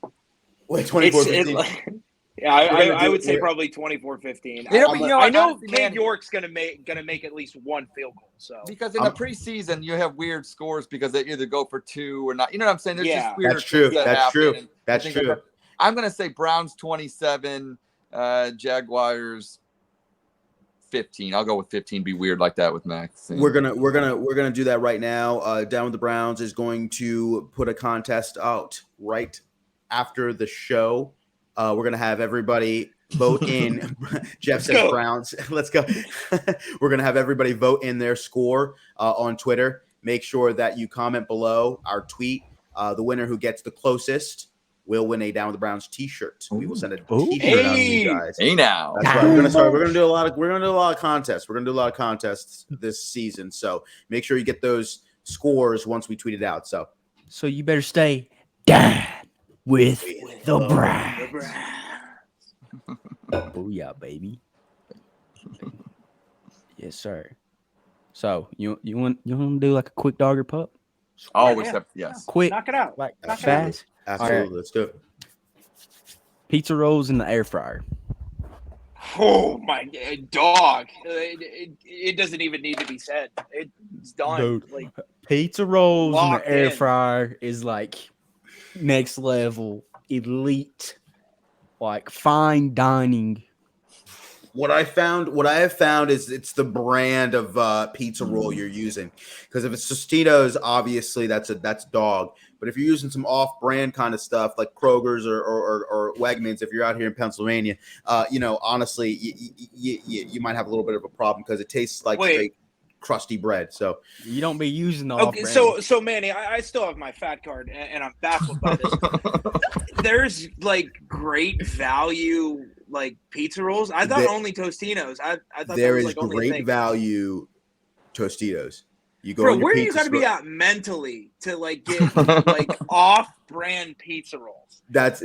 Wait, 24-15. Yeah, I would say probably 24-15. I know honestly, Cade man, York's gonna make at least 1 field goal. So because in the preseason you have weird scores because they either go for 2 or not. You know what I'm saying? There's Yeah. just weird That's true. things that That's happen, true. and That's I think true. I'm gonna say Browns 27, Jaguars 15. I'll go with 15. Be weird like that with Max. We're gonna do that right now. Down with the Browns is going to put a contest out right after the show. We're gonna have everybody vote in. Jeff says go. Browns. Let's go. We're gonna have everybody vote in their score on Twitter. Make sure that you comment below our tweet. The winner who gets the closest will win a Down with the Browns T-shirt. We will send a T-shirt out to you guys. Hey now. That's right. We're gonna do a lot of contests. We're gonna do a lot of contests this season. So make sure you get those scores once we tweet it out. So you better stay down with the Browns. Booyah, baby. Yes, sir. So you want to do like a quick dog or pup? Always Yeah. have yes. Quick, knock it out. like Knock it out. fast. absolutely, All right. let's do it. Pizza rolls in the air fryer. Oh my dog! It doesn't even need to be said. It's done. Dude. Like Pizza rolls in Locked the air in. fryer is like next level, elite, like fine dining. What I have found is it's the brand of pizza roll you're using. Because if it's Tostitos, obviously that's dog. But if you're using some off-brand kind of stuff like Kroger's or Wegmans, if you're out here in Pennsylvania, honestly, you might have a little bit of a problem because it tastes like straight crusty bread. So You don't be using the okay, off-brand. so Manny, I still have my fat card, and I'm baffled by this. There's like great value like pizza rolls. I thought only Tostinos. I thought there that was is like only a great thing. value Tostitos. You go Bro, on your where do you pizza got to be store. at mentally to like get like off-brand pizza rolls? That's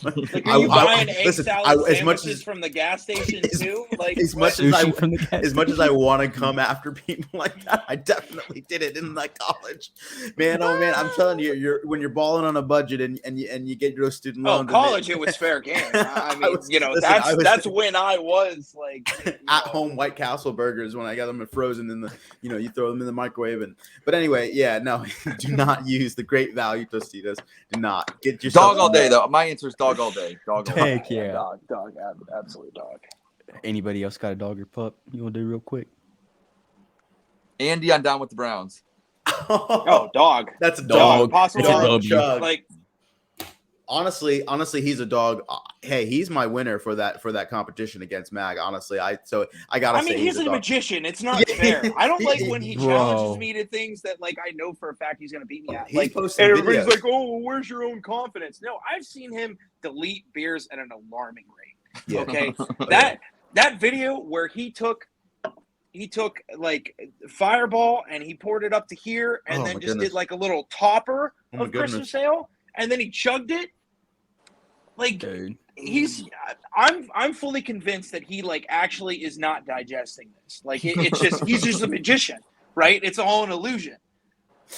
Like, are you buying egg salad as much sandwiches as from the gas station as- too? Like as what? much as I Sushi from the gas as much as I want to come after people like that, I definitely did it in like college. Man, oh man, I'm telling you, when you're balling on a budget and you get those student Oh, loans. college, it was fair game. I mean, listen, that's when I was like at home White Castle burgers when I got them frozen in the you throw them in the microwave but anyway, yeah, no, do not use the great value Tostitos. Do not get yourself Dog all day though. My answer is dog all day. Dog all day. Heck yeah. dog, absolute dog. Anybody else got a dog or pup you want to do real quick? Andy, I'm down with the Browns. Oh, dog. That's a Dog. dog. Possible It's a Dog W. chug. like honestly, he's a dog. Hey, he's my winner for that competition against Mag. Honestly, I gotta I mean, say he's a a dog. magician. It's not fair. I don't like when he Bro. challenges me to things that like I know for a fact he's going to beat me at. He's Like, posting and everybody's videos. like, "Oh, where's your own confidence?" No, I've seen him delete beers at an alarming rate. Yeah. Okay, that video where he took like Fireball and he poured it up to here and Oh, then my just goodness. did like a little topper Oh, my of goodness. Christmas ale and then he chugged it. Like Dude. I'm fully convinced that he like actually is not digesting this. Like it's just he's just a magician, right? It's all an illusion.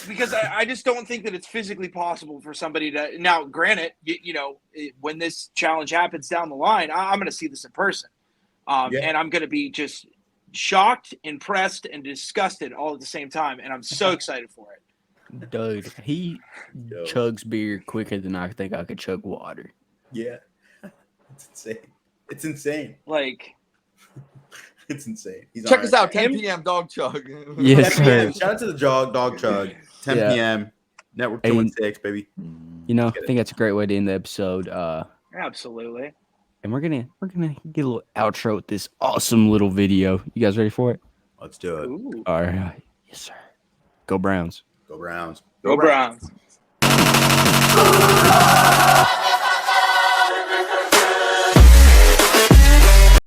Because I just don't think that it's physically possible for somebody to now. Granted, when this challenge happens down the line, I'm going to see this in person, and I'm going to be just shocked, impressed, and disgusted all at the same time. And I'm so excited for it. Dude, he chugs beer quicker than I think I could chug water. Yeah, it's insane. It's insane. Like, It's insane. He's Check on us it. out, 10 p.m. Dog Chug. Yes, 10 p.m. sir. Shout out to the dog chug. 10 Yeah. p.m. Network 216, baby. You know, I think that's a great way to end the episode. absolutely. And we're gonna get a little outro with this awesome little video. You guys ready for it? Let's do it. Ooh. All right. Yes, sir. Go Browns. Go Browns. Go Browns.